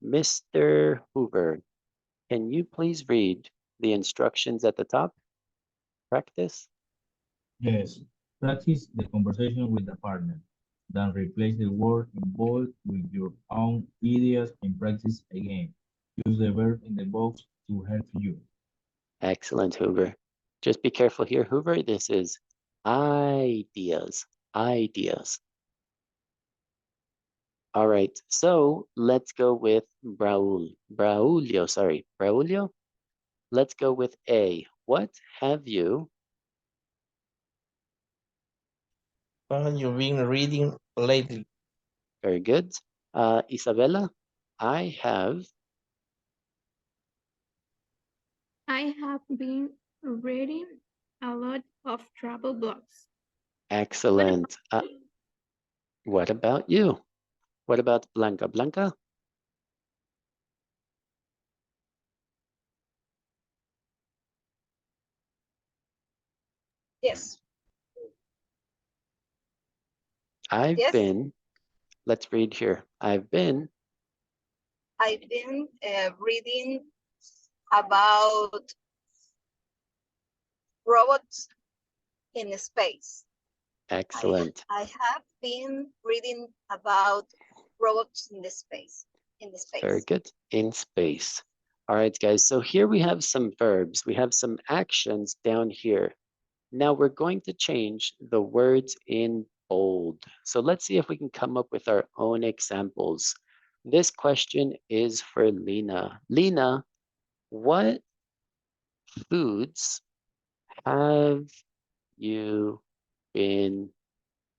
Mr. Hoover, can you please read the instructions at the top? Practice. Yes. Practice the conversation with the partner. Then replace the word involved with your own ideas and practice again. Use the verb in the box to help you. Excellent, Hoover. Just be careful here, Hoover. This is ideas, ideas. All right, so let's go with Braulio, sorry, Braulio. Let's go with A. What have you, What have you been reading lately? very good. Isabella, I have, I have been reading a lot of travel blogs. excellent. What about you? What about Blanca? Blanca, Yes, I've yes. been, let's read here. I've been, I've been reading about robots in space. excellent. I have been reading about robots in the space. Very good. In space. All right, guys. So here we have some verbs. We have some actions down here. Now we're going to change the words in bold. So let's see if we can come up with our own examples. This question is for Lena. Lena, what foods have you been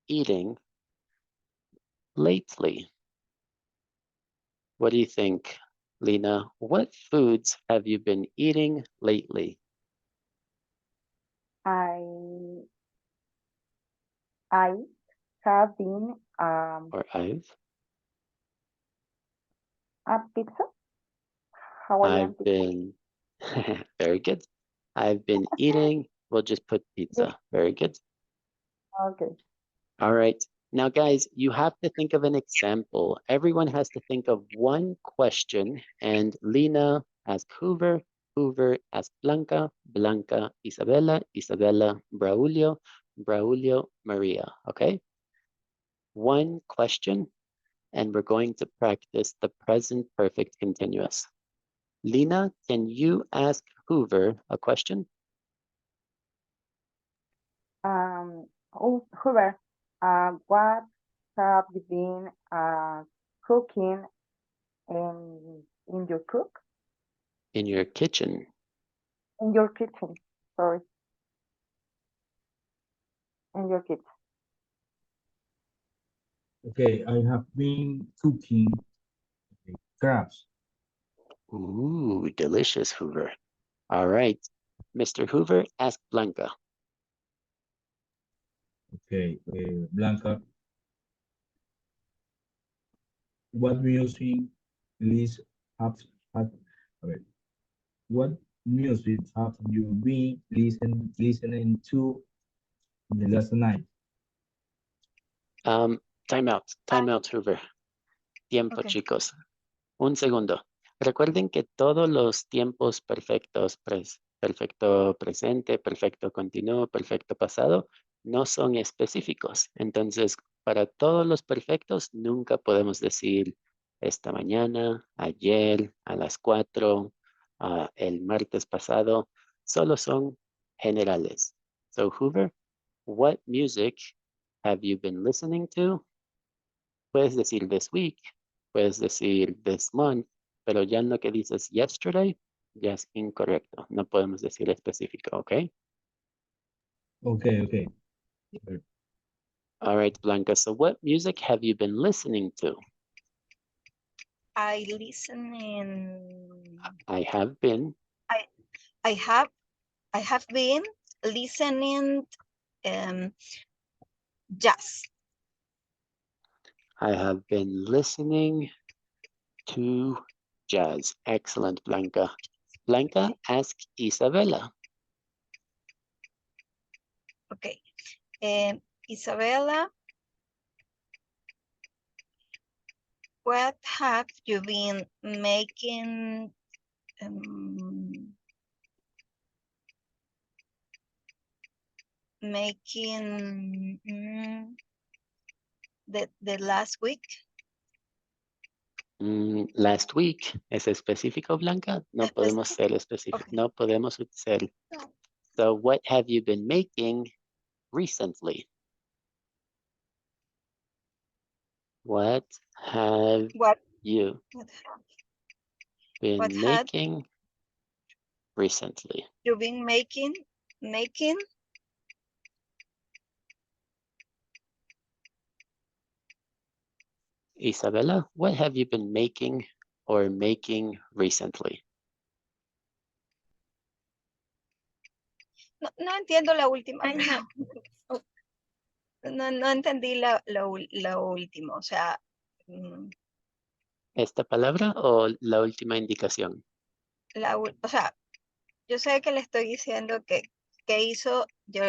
eating lately? What do you think, Lena? What foods have you been eating lately? I have been Or I've a pizza, Hawaiian I've pizza. been very good. I've been eating, we'll just put pizza. Very good. Okay. All right. Now, guys, you have to think of an example. Everyone has to think of one question, and Lena ask Hoover, Hoover ask Blanca, Blanca, Isabella, Isabella, Braulio, Braulio, Maria. Okay? One question, and we're going to practice the present perfect continuous. Lena, can you ask Hoover a question? Hoover, what have you been cooking in your cook? In your kitchen. In your kitchen, sorry. In your kitchen. Okay, I have been cooking crabs. Ooh, delicious, Hoover. All right. Mr. Hoover, ask Blanca. Okay, Blanca, what music list have okay, what music have you been listening to the last night. Time out, Hoover. Tiempo, Okay. chicos. Un segundo. Recuerden que todos los tiempos perfectos, perfecto presente, perfecto continuo, perfecto pasado, no son específicos. Entonces, para todos los perfectos, nunca podemos decir esta mañana, ayer, a las 4, el martes pasado. Solo son generales. So, Hoover, what music have you been listening to? Puedes decir this week, puedes decir this month, pero ya en lo que dices yesterday, ya es incorrecto. No podemos decir específico, ¿ok? Okay. All right, Blanca. So what music have you been listening to? I listen in. I have been. I have been listening jazz. I have been listening to jazz. Excellent, Blanca. Blanca, ask Isabella. Okay. Isabella, what have you been making? The last week? Last week. ¿Es específico, Blanca? No podemos ser específicos. Okay. No podemos ser. So what have you been making recently? What have you been what had making recently? you been making? Isabella, what have you been making or making recently? No entiendo la última. I have, No entendí la última, o sea, ¿Esta palabra o la última indicación? o sea, yo sé que le estoy diciendo que hizo,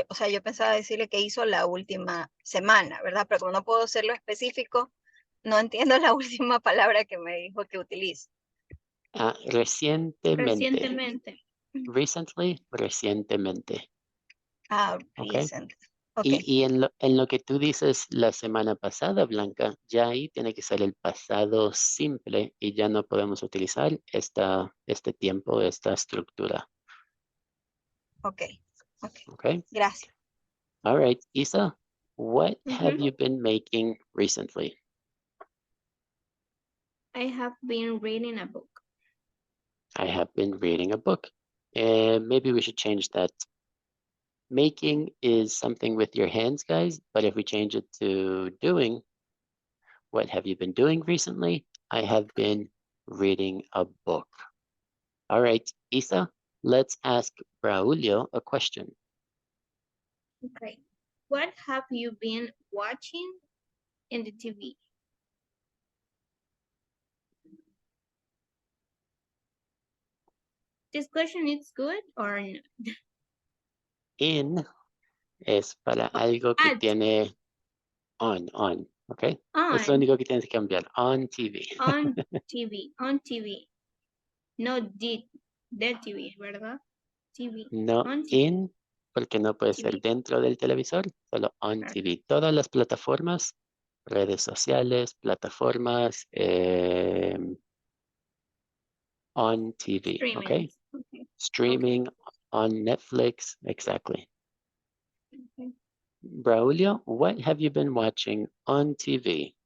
o sea, yo pensaba decirle que hizo la última semana, ¿verdad? Pero como no puedo hacerlo específico, no entiendo la última palabra que me dijo que utilice. Recientemente. recientemente. Recently, recientemente. Okay. Recent. Okay. Y en lo que tú dices la semana pasada, Blanca, ya ahí tiene que ser el pasado simple y ya no podemos utilizar este tiempo, esta estructura. Okay. Okay. Gracias. All right, Isa, what have you been making recently? I have been reading a book. I have been reading a book. Maybe we should change that. Making is something with your hands, guys, but if we change it to doing, what have you been doing recently? I have been reading a book. All right, Isa, let's ask Braulio a question. Okay. What have you been watching in the TV? This question is good or not? In es para algo que At. tiene on, okay? Es lo On. único que tienes que cambiar, on TV. On TV. No the TV, ¿verdad? TV. No On TV. in, porque no puede ser TV. dentro del televisor, solo on Claro. TV. Todas las plataformas, redes sociales, plataformas, on TV, Streaming. okay? Okay. Streaming on Netflix, exactly. Okay. Braulio, what have you been watching on TV?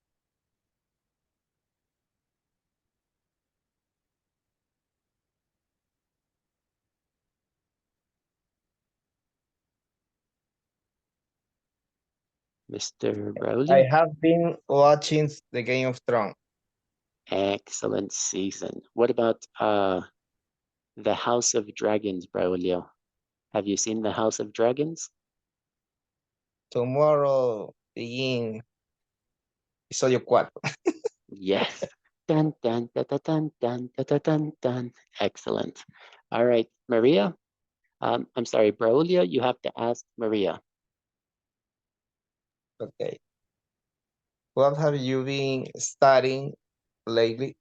Mr. Braulio? I have been watching the Game of Thrones. Excellent season. What about the House of Dragons, Braulio? Have you seen the House of Dragons? Tomorrow begin episodio 4. Yes. Dun, dun, dun, dun, dun, dun, dun, dun, dun. Excellent. All right, Maria. I'm sorry, Braulio, you have to ask Maria. Okay. What have you been studying lately?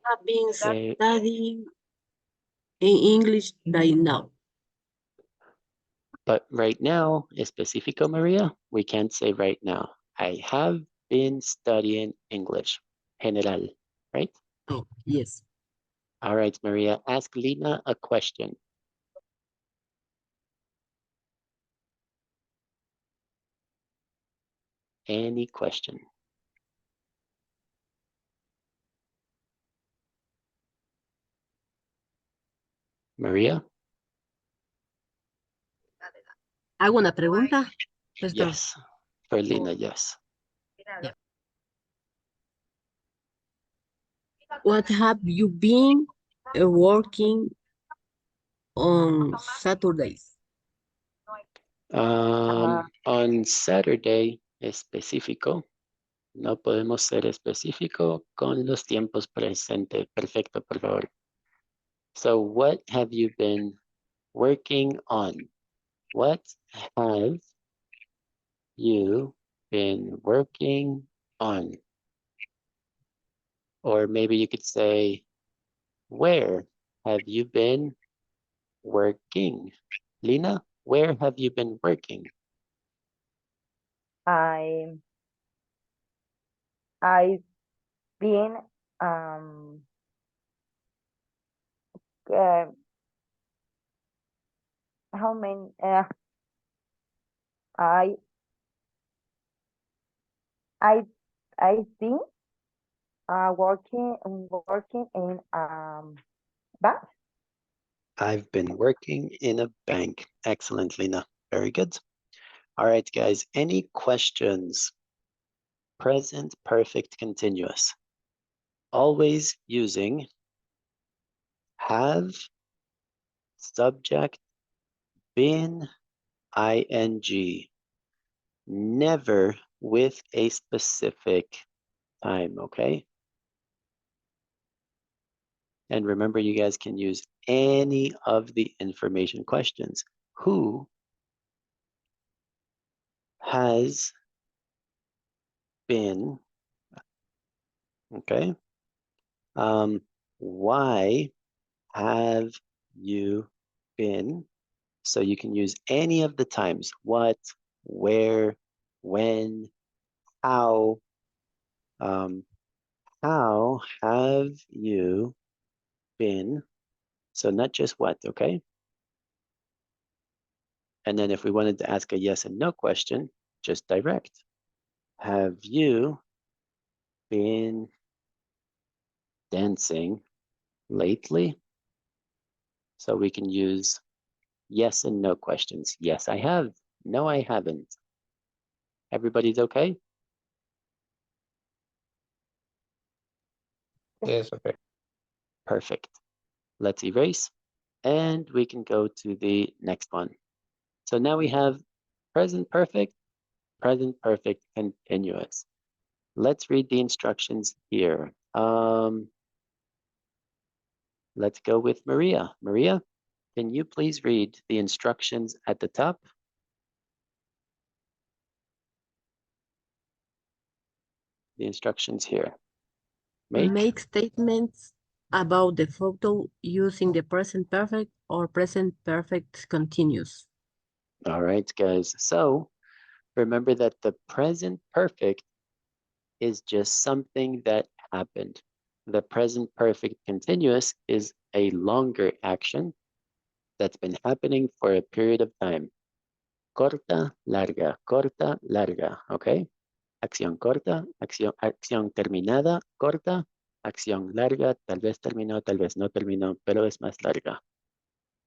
I've been Okay. studying in English right now. But right now, específico, Maria, we can't say right now. I have been studying English, general, right? Oh, yes. All right, Maria, ask Lina a question. Any question. Maria? ¿Hago una pregunta? Perdón. Yes. For Lina, yes. What have you been working on Saturdays? On Saturday, específico. No podemos ser específico con los tiempos presente. Perfecto, por favor. So what have you been working on? What have you been working on? Or maybe you could say, where have you been working? Lina, where have you been working? I've been how many I've been working in bank. I've been working in a bank. Excellent, Lina. Very good. All right, guys, any questions? Present perfect continuous. Always using have, subject, been, ing. Never with a specific time, okay? And remember, you guys can use any of the information questions. Who has been, okay? Why have you been? So you can use any of the times. What, where, when, how. How have you been? So not just what, okay? And then if we wanted to ask a yes and no question, just direct. Have you been dancing lately? So we can use yes and no questions. Yes, I have. No, I haven't. Everybody's okay? Yes, okay. Perfect. Let's erase. And we can go to the next one. So now we have present perfect continuous. Let's read the instructions here. Let's go with Maria. Maria, can you please read the instructions at the top? The instructions here. Make statements about the photo using the present perfect or present perfect continuous. All right, guys. So remember that the present perfect is just something that happened. The present perfect continuous is a longer action that's been happening for a period of time. Corta, larga, okay? Acción corta, acción terminada, corta, acción larga, tal vez terminó, tal vez no terminó, pero es más larga.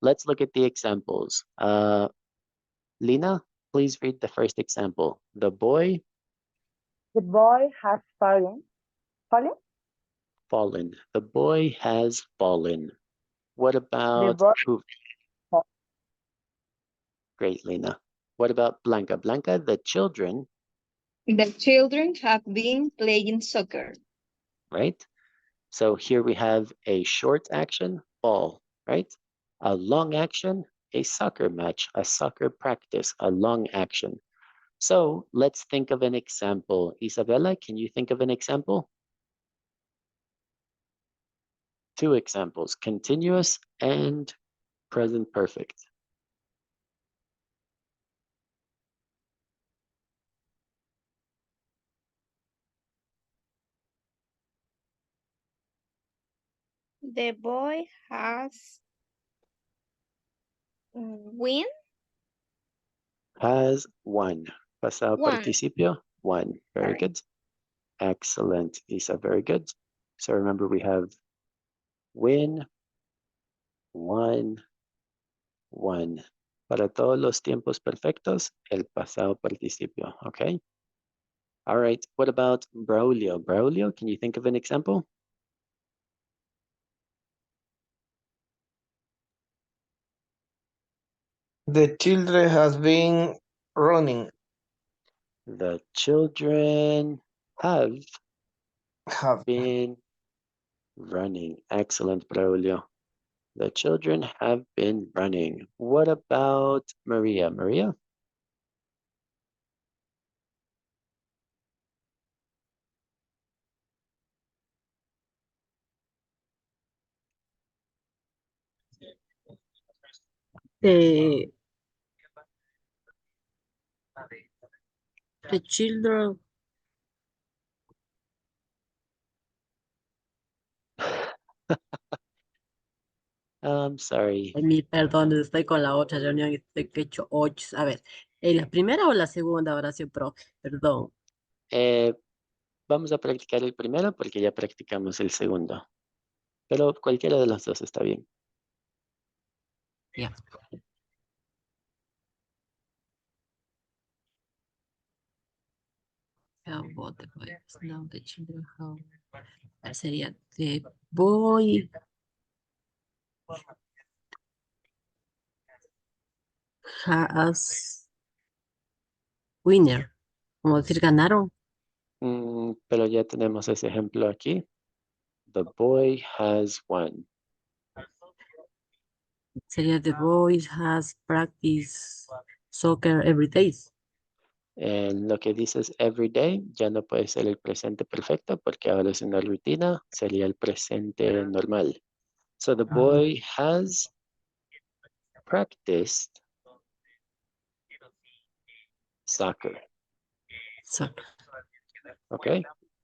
Let's look at the examples. Lina, please read the first example. The boy has fallen. Fallen. The boy has fallen. What about boy- who? Great, Lina. What about Blanca? Blanca, the children, The children have been playing soccer. right? So here we have a short action, ball, right? A long action, a soccer match, a soccer practice, a long action. So let's think of an example. Isabella, can you think of an example? 2 examples, continuous and present perfect. The boy has win. Has won. Pasado Won. participio, won. Very Sorry. good. Excellent, Isa, very good. So remember we have win, won, won. Para todos los tiempos perfectos, el pasado participio, okay? All right, what about Braulio? Braulio, can you think of an example? The children has been running. The children have Have been running. Excellent, Braulio. The children have been running. What about Maria? Maria? The children, I'm sorry. perdón, estoy con la otra reunión y estoy que he hecho 8. A ver, ¿en la primera o la segunda oración, profe? Perdón. Vamos a practicar el primero porque ya practicamos el segundo. Pero cualquiera de los dos está bien. Ya. How about the boy? Now the children how. Sería the boy has winner. Como decir ganaron. Pero ya tenemos ese ejemplo aquí. The boy has won. Sería the boy has practice soccer every day. En lo que dices every day ya no puede ser el presente perfecto porque ahora es una rutina, sería el presente normal. So the boy has practiced soccer. Soccer. ¿Ok?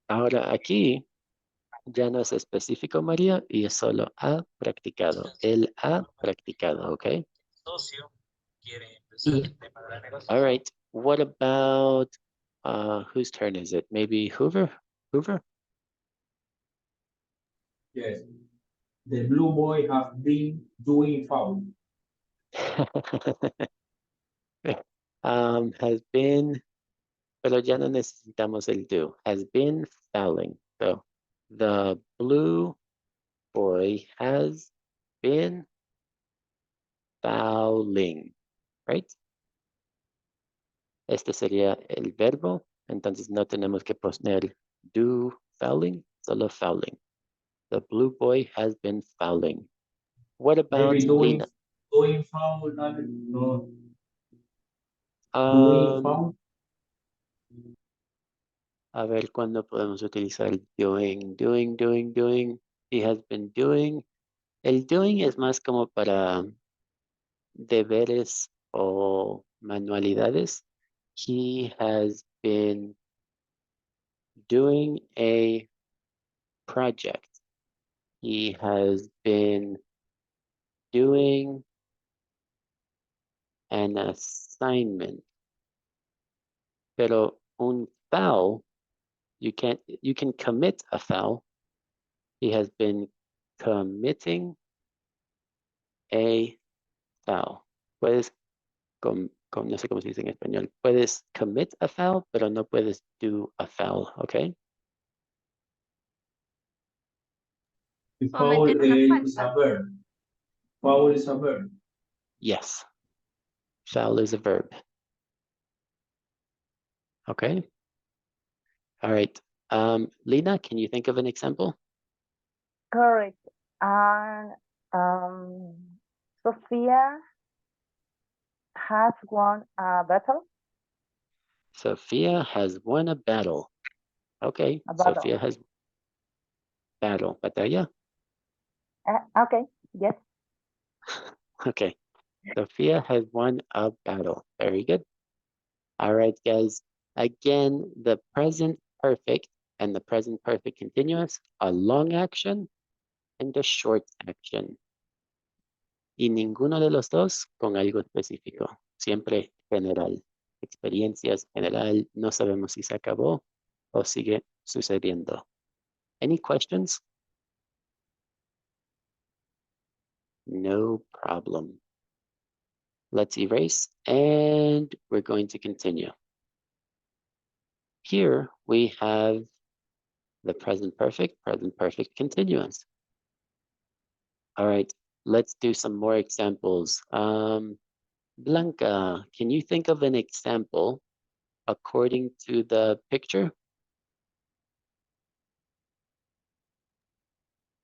Ahora aquí ya no es específico María y es solo ha practicado. Él ha practicado, ¿ok? Yeah. All right. What about whose turn is it? Maybe Hoover? Hoover? Yes. The blue boy has been doing foul. Has been, pero ya no necesitamos el do. Has been fouling. So the blue boy has been fouling, right? Este sería el verbo, entonces no tenemos que poner do fouling, solo fouling. The blue boy has been fouling. What about Maybe Lina? doing foul, no, doing Um, foul. A ver, ¿cuándo podemos utilizar doing? He has been doing. El doing es más como para deberes o manualidades. He has been doing a project. He has been doing an assignment. Pero un foul, you can commit a foul. He has been committing a foul. Puedes, no sé cómo se dice en español, puedes commit a foul, pero no puedes do a foul, ¿ok? Foul Cometer una is falta. a verb. Foul is a verb. Yes. Foul is a verb. Okay. All right. Lina, can you think of an example? Correct. And Sophia has won a battle. Sophia has won a battle. Okay, A battle. Sophia has batalla. Okay, yes. Okay, Sophia has won a battle. Very good. All right, guys. Again, the present perfect and the present perfect continuous, a long action and a short action. Y ninguno de los dos con algo específico. Siempre general. Experiencias general. No sabemos si se acabó o sigue sucediendo. Any questions? No problem. Let's erase and we're going to continue. Here we have the present perfect continuous. All right, let's do some more examples. Blanca, can you think of an example according to the picture?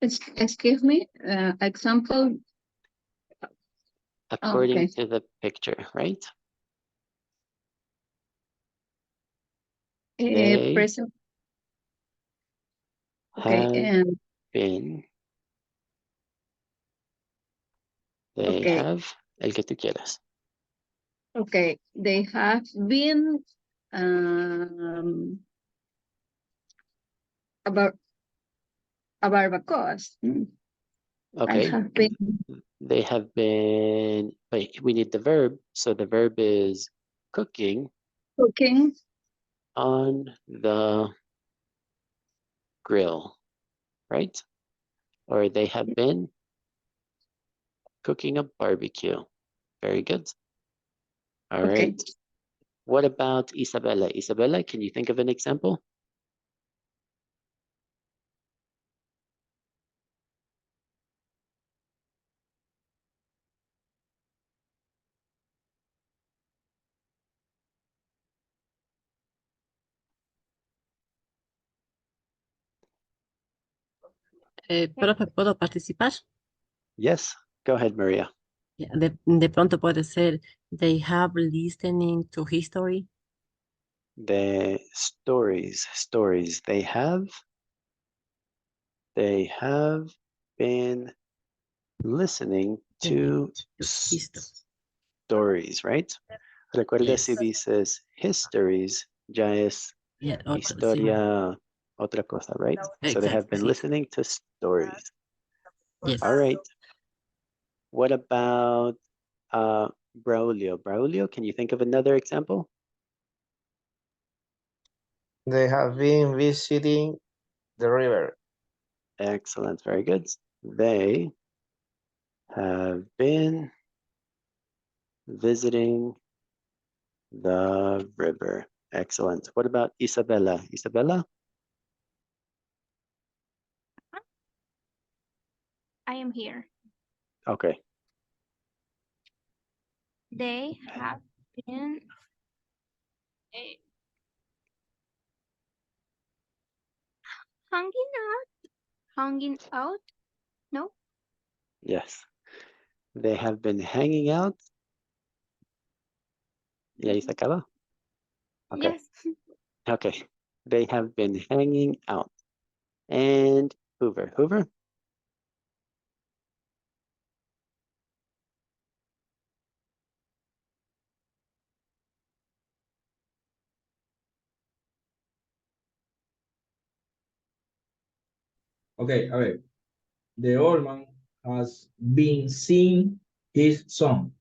Excuse me, example. According Okay. to the picture, right? They Present. Okay. have been. They Okay. have, el que tú quieras. Okay. They have been about a barbacoas. Okay. I have been They have been, wait, we need the verb. So the verb is cooking cooking on the grill, right? Or they have been cooking a barbecue. Very good. All Okay. right. What about Isabella? Isabella, can you think of an example? Profe, ¿puedo participar? Yes, go ahead, Maria. De pronto puede ser, they have listening to history. The stories. They have been listening to History. stories, right? Recuerda si Yes. dices histories, ya es Yeah, otro, sí. historia, otra cosa, right? So they have Exacto, been sí. listening to stories. Yes. All right. What about Braulio? Braulio, can you think of another example? They have been visiting the river. Excellent, very good. They have been visiting the river. Excellent. What about Isabella? Isabella? I am here. Okay. They have been hanging out. No, Yes. They have been hanging out. Y ahí se acaba. Okay. yes. Okay. They have been hanging out. And Hoover. Hoover? Okay, a ver. The old man has been seeing his son.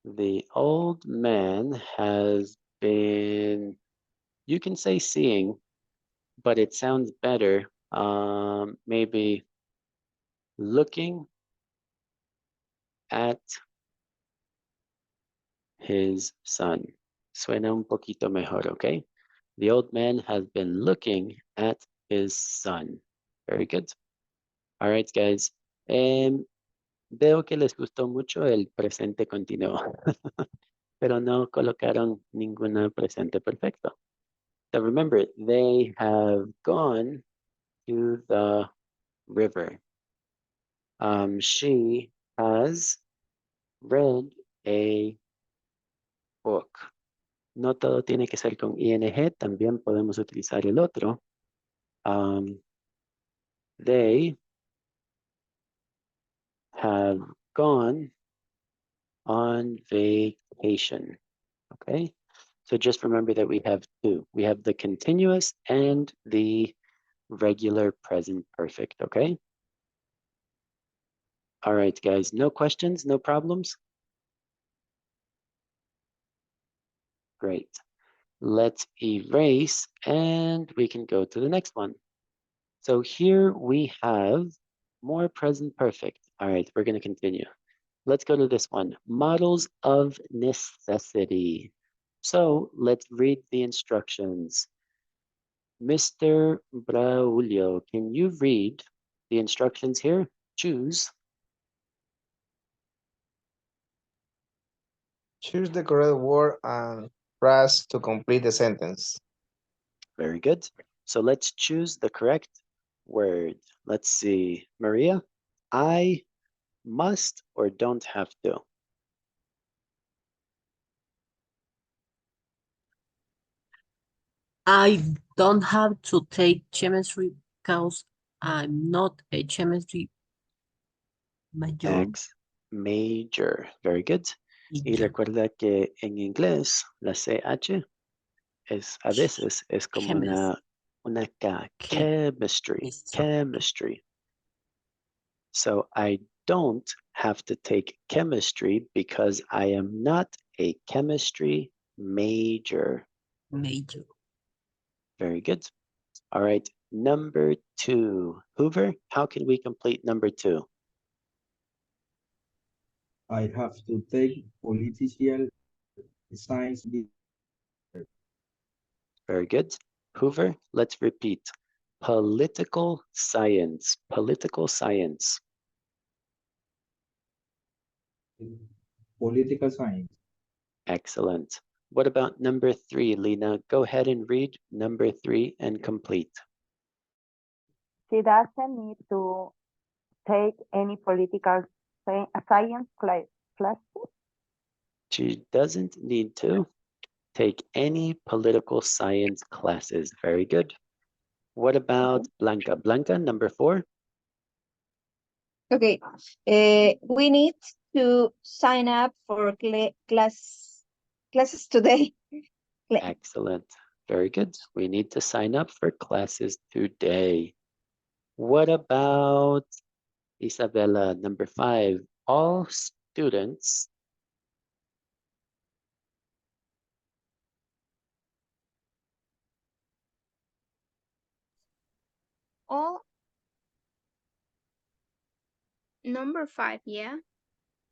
The old man has been, you can say seeing, but it sounds better. Maybe looking at his son. Suena un poquito mejor, okay? The old man has been looking at his son. Very good. All right, guys. Veo que les gustó mucho el presente continuo, pero no colocaron ninguna presente perfecto. So remember, they have gone to the river. She has read a book. No todo tiene que ser con ing, también podemos utilizar el otro. They have gone on vacation. Okay, so just remember that we have two. We have the continuous and the regular present perfect, okay? All right, guys, no questions, no problems? Great. Let's erase and we can go to the next one. So here we have more present perfect. All right, we're going to continue. Let's go to this one, models of necessity. So let's read the instructions. Mr. Braulio, can you read the instructions here? Choose. Choose the correct word and phrase to complete the sentence. Very good. So let's choose the correct word. Let's see. Maria, I must or don't have to? I don't have to take chemistry because I'm not a chemistry major. Major. Very good. Y recuerda que en inglés la CH es a veces es como una K. Chemistry. Chemistry. So I don't have to take chemistry because I am not a chemistry major. Major. Very good. All right, number 2. Hoover, how can we complete number 2? I have to take political science. Very good. Hoover, let's repeat. Political science. Political science. Political science. Excellent. What about number 3, Lena? Go ahead and read number 3 and complete. She doesn't need to take any political science classes. She doesn't need to take any political science classes. Very good. What about Blanca? Blanca, number 4. Okay, we need to sign up for classes today. Excellent. Very good. We need to sign up for classes today. What about Isabella, number 5? All students All number 5, yeah.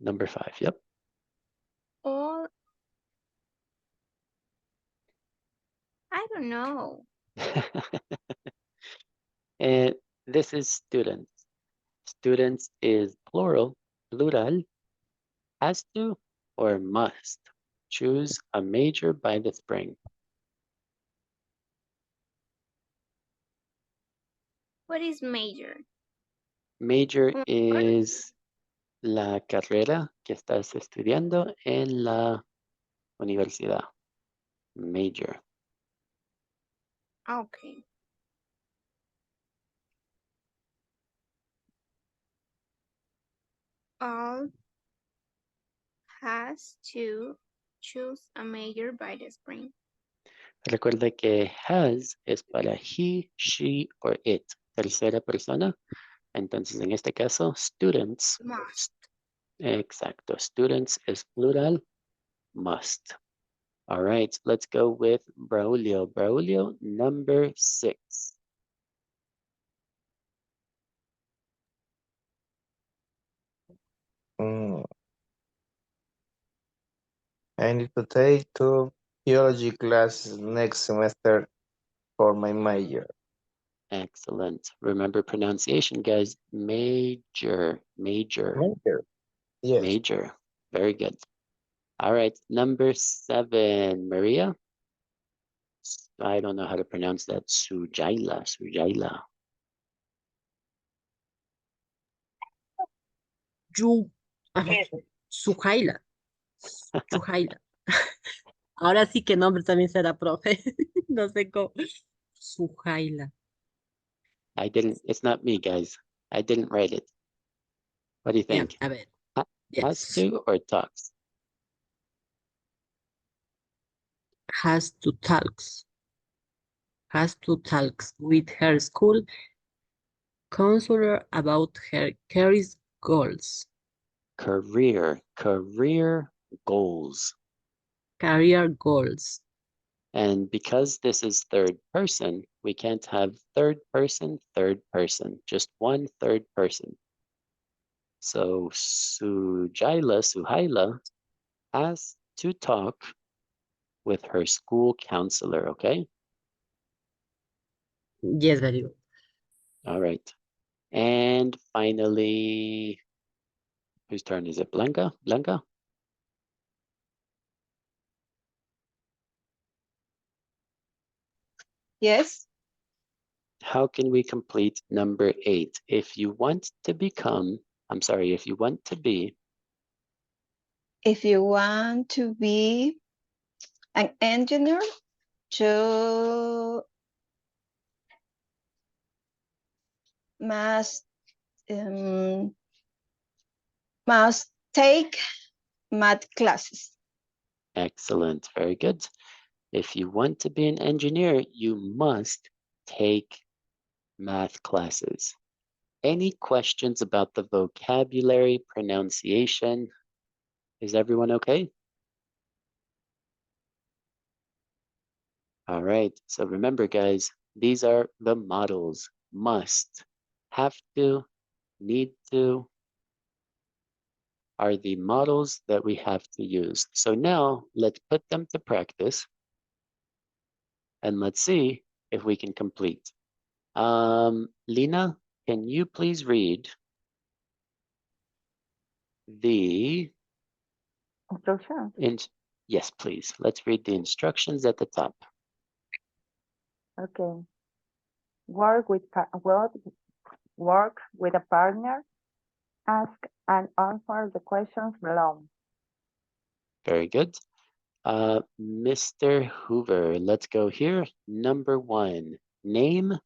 Number 5, yep. All I don't know. And this is students. Students is plural, has to or must. Choose a major by the spring. What is major? Major is la carrera que estás estudiando en la universidad. Major. Okay. All has to choose a major by the spring. Recuerda que has es para he, she, or it. Tercera persona. Entonces, en este caso, students. Must. Exacto. Students es plural. Must. All right, let's go with Braulio. Braulio, number 6. I need to take 2 biology classes next semester for my major. Excellent. Remember pronunciation, guys. Major. Major. Major. Yes. Major. Very good. All right, number 7. Maria? I don't know how to pronounce that. Sujaila. Sujaila. a ver, Suhaila. Suhaila. Ahora sí que nombre también será profe. No sé cómo. Suhaila. It's not me, guys. I didn't write it. What do you Yeah, think? a ver. Has Yes. to or talks? Has to talks. Has to talks with her school counselor about her career goals. Career goals. Career goals. And because this is third person, we can't have third person, just one third person. So Suhaila has to talk with her school counselor, okay? Yes, very good. All right. And finally, whose turn is it? Blanca? Blanca? Yes. How can we complete number 8? If you want to be If you want to be an engineer, you must take math classes. excellent, very good. If you want to be an engineer, you must take math classes. Any questions about the vocabulary, pronunciation? Is everyone okay? All right, so remember guys, these are the models. Must, have to, need to, are the models that we have to use. So now let's put them to practice and let's see if we can complete. Lina, can you please read the Instruction. yes, please. Let's read the instructions at the top. Okay. Work with a partner. Ask and answer the questions below. Very good. Mr. Hoover, let's go here. Number 1, name.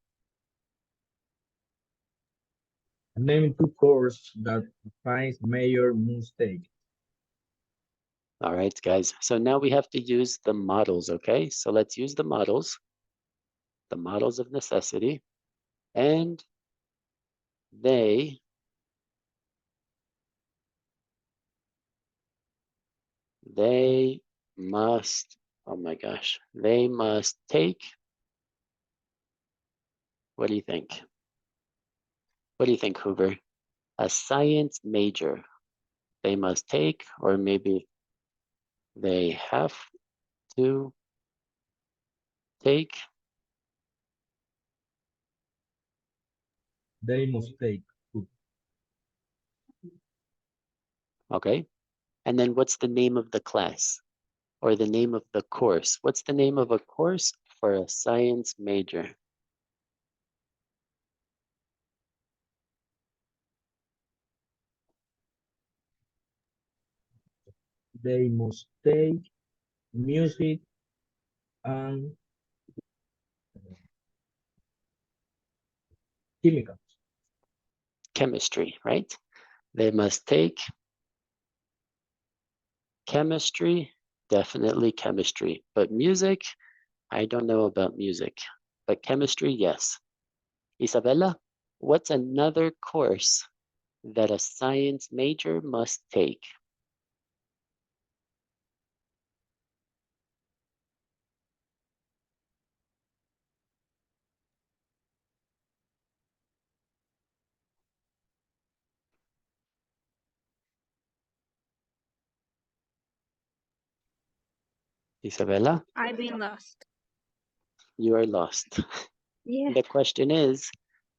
Name two courses that finds major mistake. All right, guys. So now we have to use the models, okay? So let's use the models of necessity, and they must, oh my gosh, they must take, what do you think? What do you think, Hoover? A science major. They must take, or maybe they have to take. They must take. Okay. And then what's the name of the class or the name of the course? What's the name of a course for a science major? They must take music and chemicals. Chemistry, right? They must take chemistry, definitely chemistry. But music, I don't know about music. But chemistry, yes. Isabella, what's another course that a science major must take? Isabella, I've been lost. you are lost. Yeah. The question is,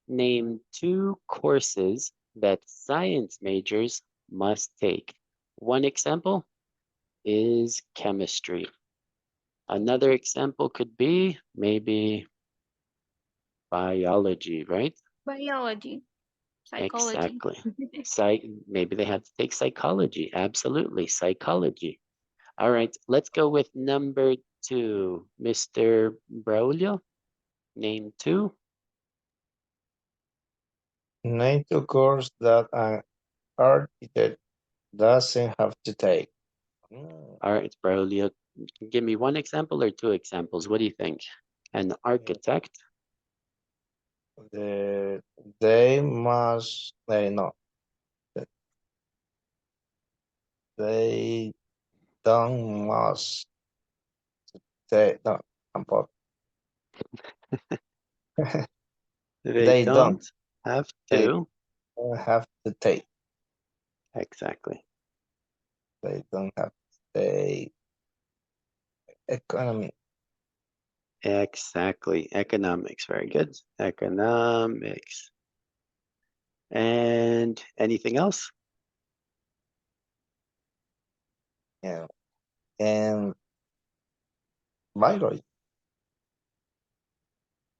name 2 courses that science majors must take. One example is chemistry. Another example could be maybe biology, right? Biology. Psychology. Exactly. Maybe they have to take psychology. Absolutely, psychology. All right, let's go with number 2. Mr. Braulio, name 2. Name two course that an architect doesn't have to take. All right, Braulio, give me 1 example or 2 examples. What do you think? An architect. They must, no, they don't must take, no, tampoco. They They don't don't. have They to. don't have to take. Exactly. They don't have to take economy. Exactly. Economics. Very good. Economics. And anything else? Yeah. And biology.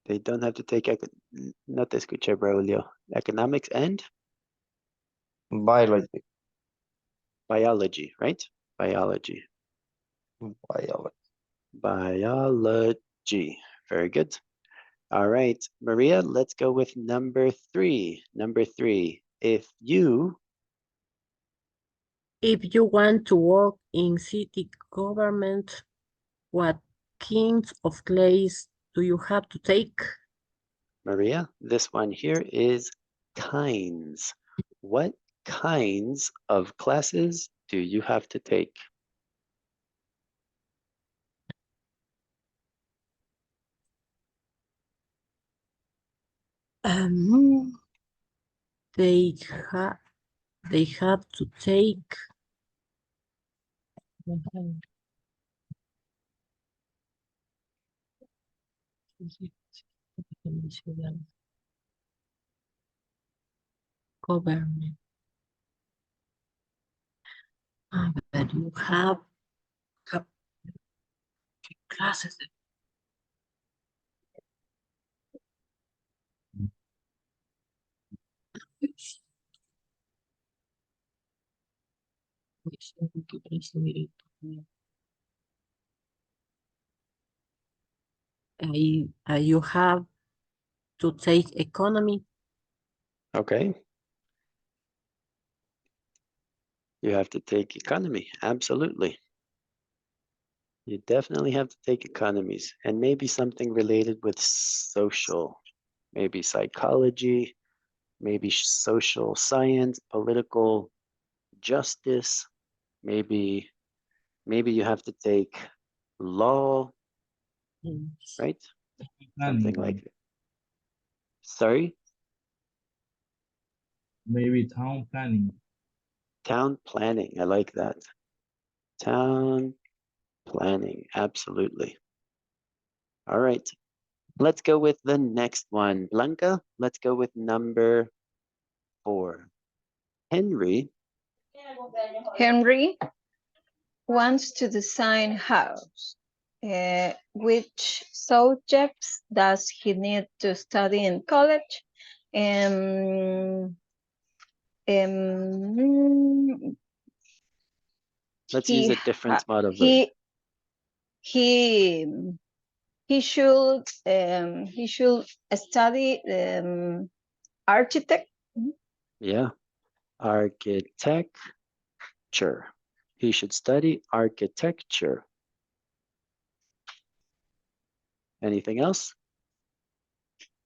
They don't have to take, no te escuché, Braulio. Economics and Biology. biology, right? Biology. Biology. Biology. Very good. All right, Maria, let's go with number 3. Number 3. If you want to work in city government, what kinds of classes do you have to take? Maria, this one here is kinds. What kinds of classes do you have to take? They have to take government. But you have classes. You have to take economy. Okay. You have to take economy. Absolutely. You definitely have to take economies and maybe something related with social, maybe psychology, maybe social science, political justice, maybe you have to take law, right? Something like that. Sorry? Maybe town planning. Town planning. I like that. Town planning. Absolutely. All right. Let's go with the next one. Blanca, let's go with number 4. Henry Henry wants to design house. Which subjects does he need to study in college? Let's use he a different ha- spot of verb. he should study architect. Yeah. Architecture. He should study architecture. Anything else?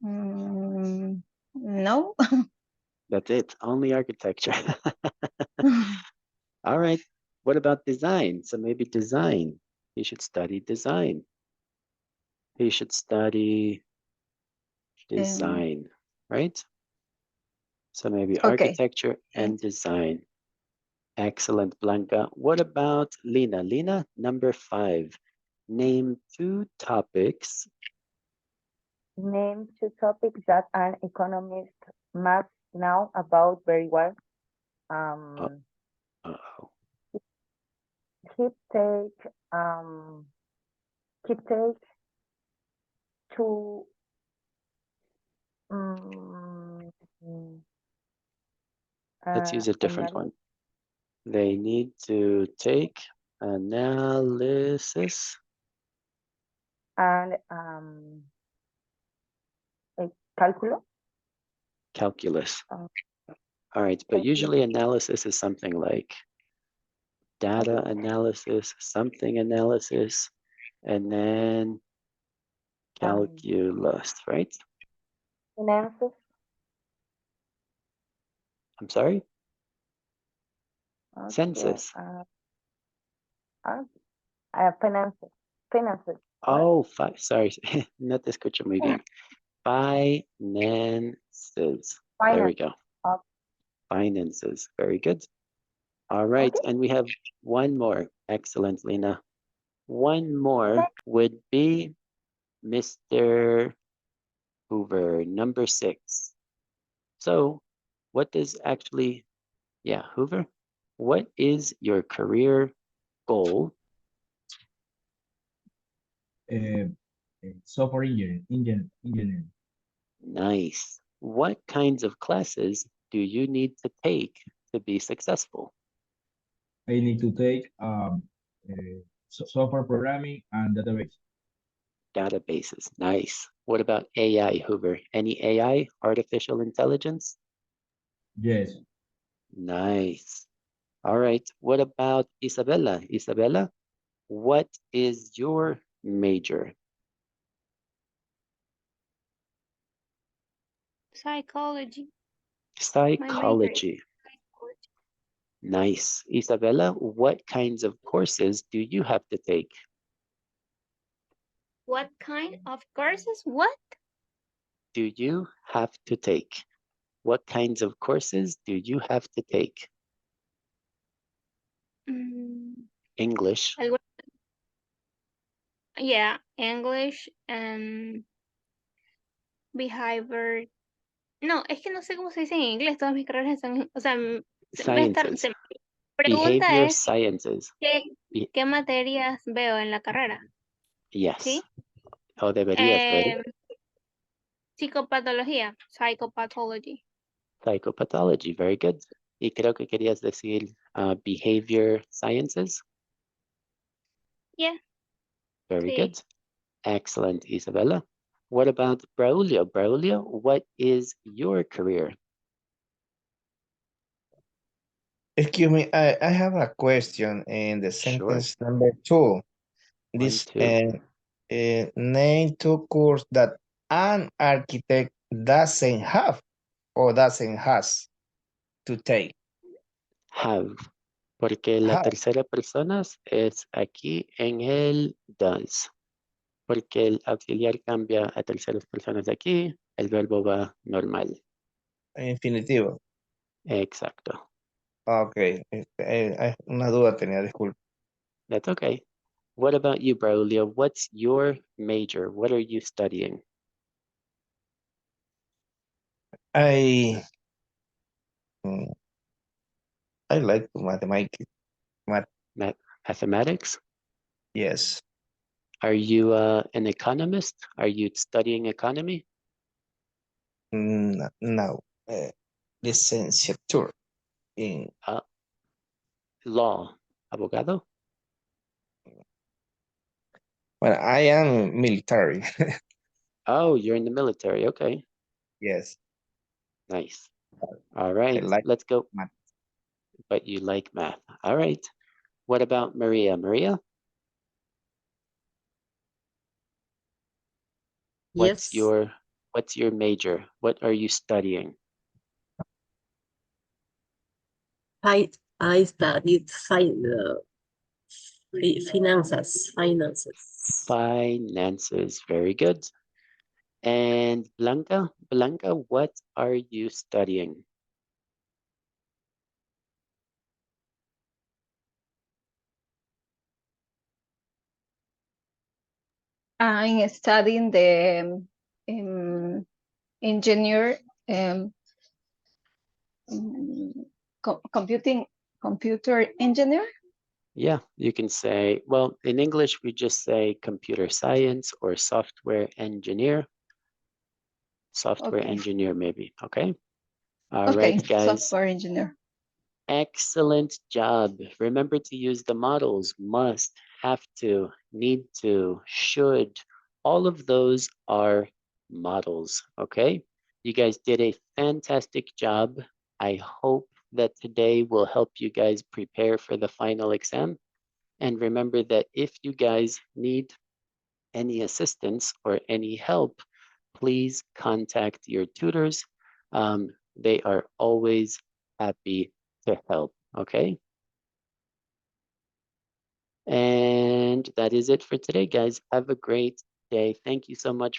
No. That's it. Only architecture. All right. What about design? So maybe design. He should study design. He should study design, right? So maybe Okay. architecture and design. Excellent, Blanca. What about Lina? Lina, number 5. Name 2 topics. Name 2 topics that an economist must know about very well. Uh-oh. Keep take to Let's use a different Anal- one. They need to take analysis. And cálculo. Calculus. Oh. All right, but Calculus. usually analysis is something like data Okay. analysis, something analysis, and then calculus, right? Finances. I'm sorry? Okay. Census. Finances. Finances. Oh, sorry, no te escucho muy bien. Finances. There we Finance. go. Okay. Finances. Very good. All right, Okay. and we have one more. Excellent, Lena. One more would be Mr. Hoover, number 6. So what does actually, yeah, Hoover, what is your career goal? Software engineering. Nice. What kinds of classes do you need to take to be successful? I need to take software programming and database. Databases. Nice. What about AI, Hoover? Any AI, artificial intelligence? Yes. Nice. All right. What about Isabella? Isabella, what is your major? Psychology. Psychology. Nice. Isabella, what kinds of courses do you have to take? What kind of courses? What? Do you have to take? What kinds of courses do you have to take? English. Yeah, English and behavior. No, es que no sé cómo se dice en inglés. Todas mis carreras están, o sea, Sciences. pregunta Behavior es sciences. ¿qué materias veo en la carrera? Yes. ¿Sí? O deberías ver. Psicopatología, psychopathology. Psychopathology, very good. Y creo que querías decir behavior sciences. Yeah. Very Sí. good. Excellent, Isabella. What about Braulio? Braulio, what is your career? Excuse me, I have a question in the sentence number 2. This 1, 2. Name 2 courses that an architect doesn't have or doesn't has to take. Have. Porque la tercera persona es aquí en el does. Porque el auxiliar cambia a terceras personas de aquí, el verbo va normal. Infinitivo. Exacto. Ok, una duda tenía, disculpe. That's okay. What about you, Braulio? What's your major? What are you studying? I like mathematics. Mathematics? Yes. Are you an economist? Are you studying economy? No. Licenciature in law. Abogado? Well, I am military. Oh, you're in the military. Okay. Yes. Nice. All right. Let's go. Math. But you like math. All right. What about Maria? Maria? Yes. What's your major? What are you studying? I studied finances. Finances. Very good. And Blanca, what are you studying? I'm studying the engineer computer engineer. Yeah, you can say, well, in English, we just say computer science or software engineer. Software engineer, maybe, okay? All Okay, right, guys. software engineer. Excellent job. Remember to use the models: must, have to, need to, should. All of those are models, okay? You guys did a fantastic job. I hope that today will help you guys prepare for the final exam. And remember that if you guys need any assistance or any help, please contact your tutors. They are always happy to help, okay? And that is it for today, guys. Have a great day. Thank you so much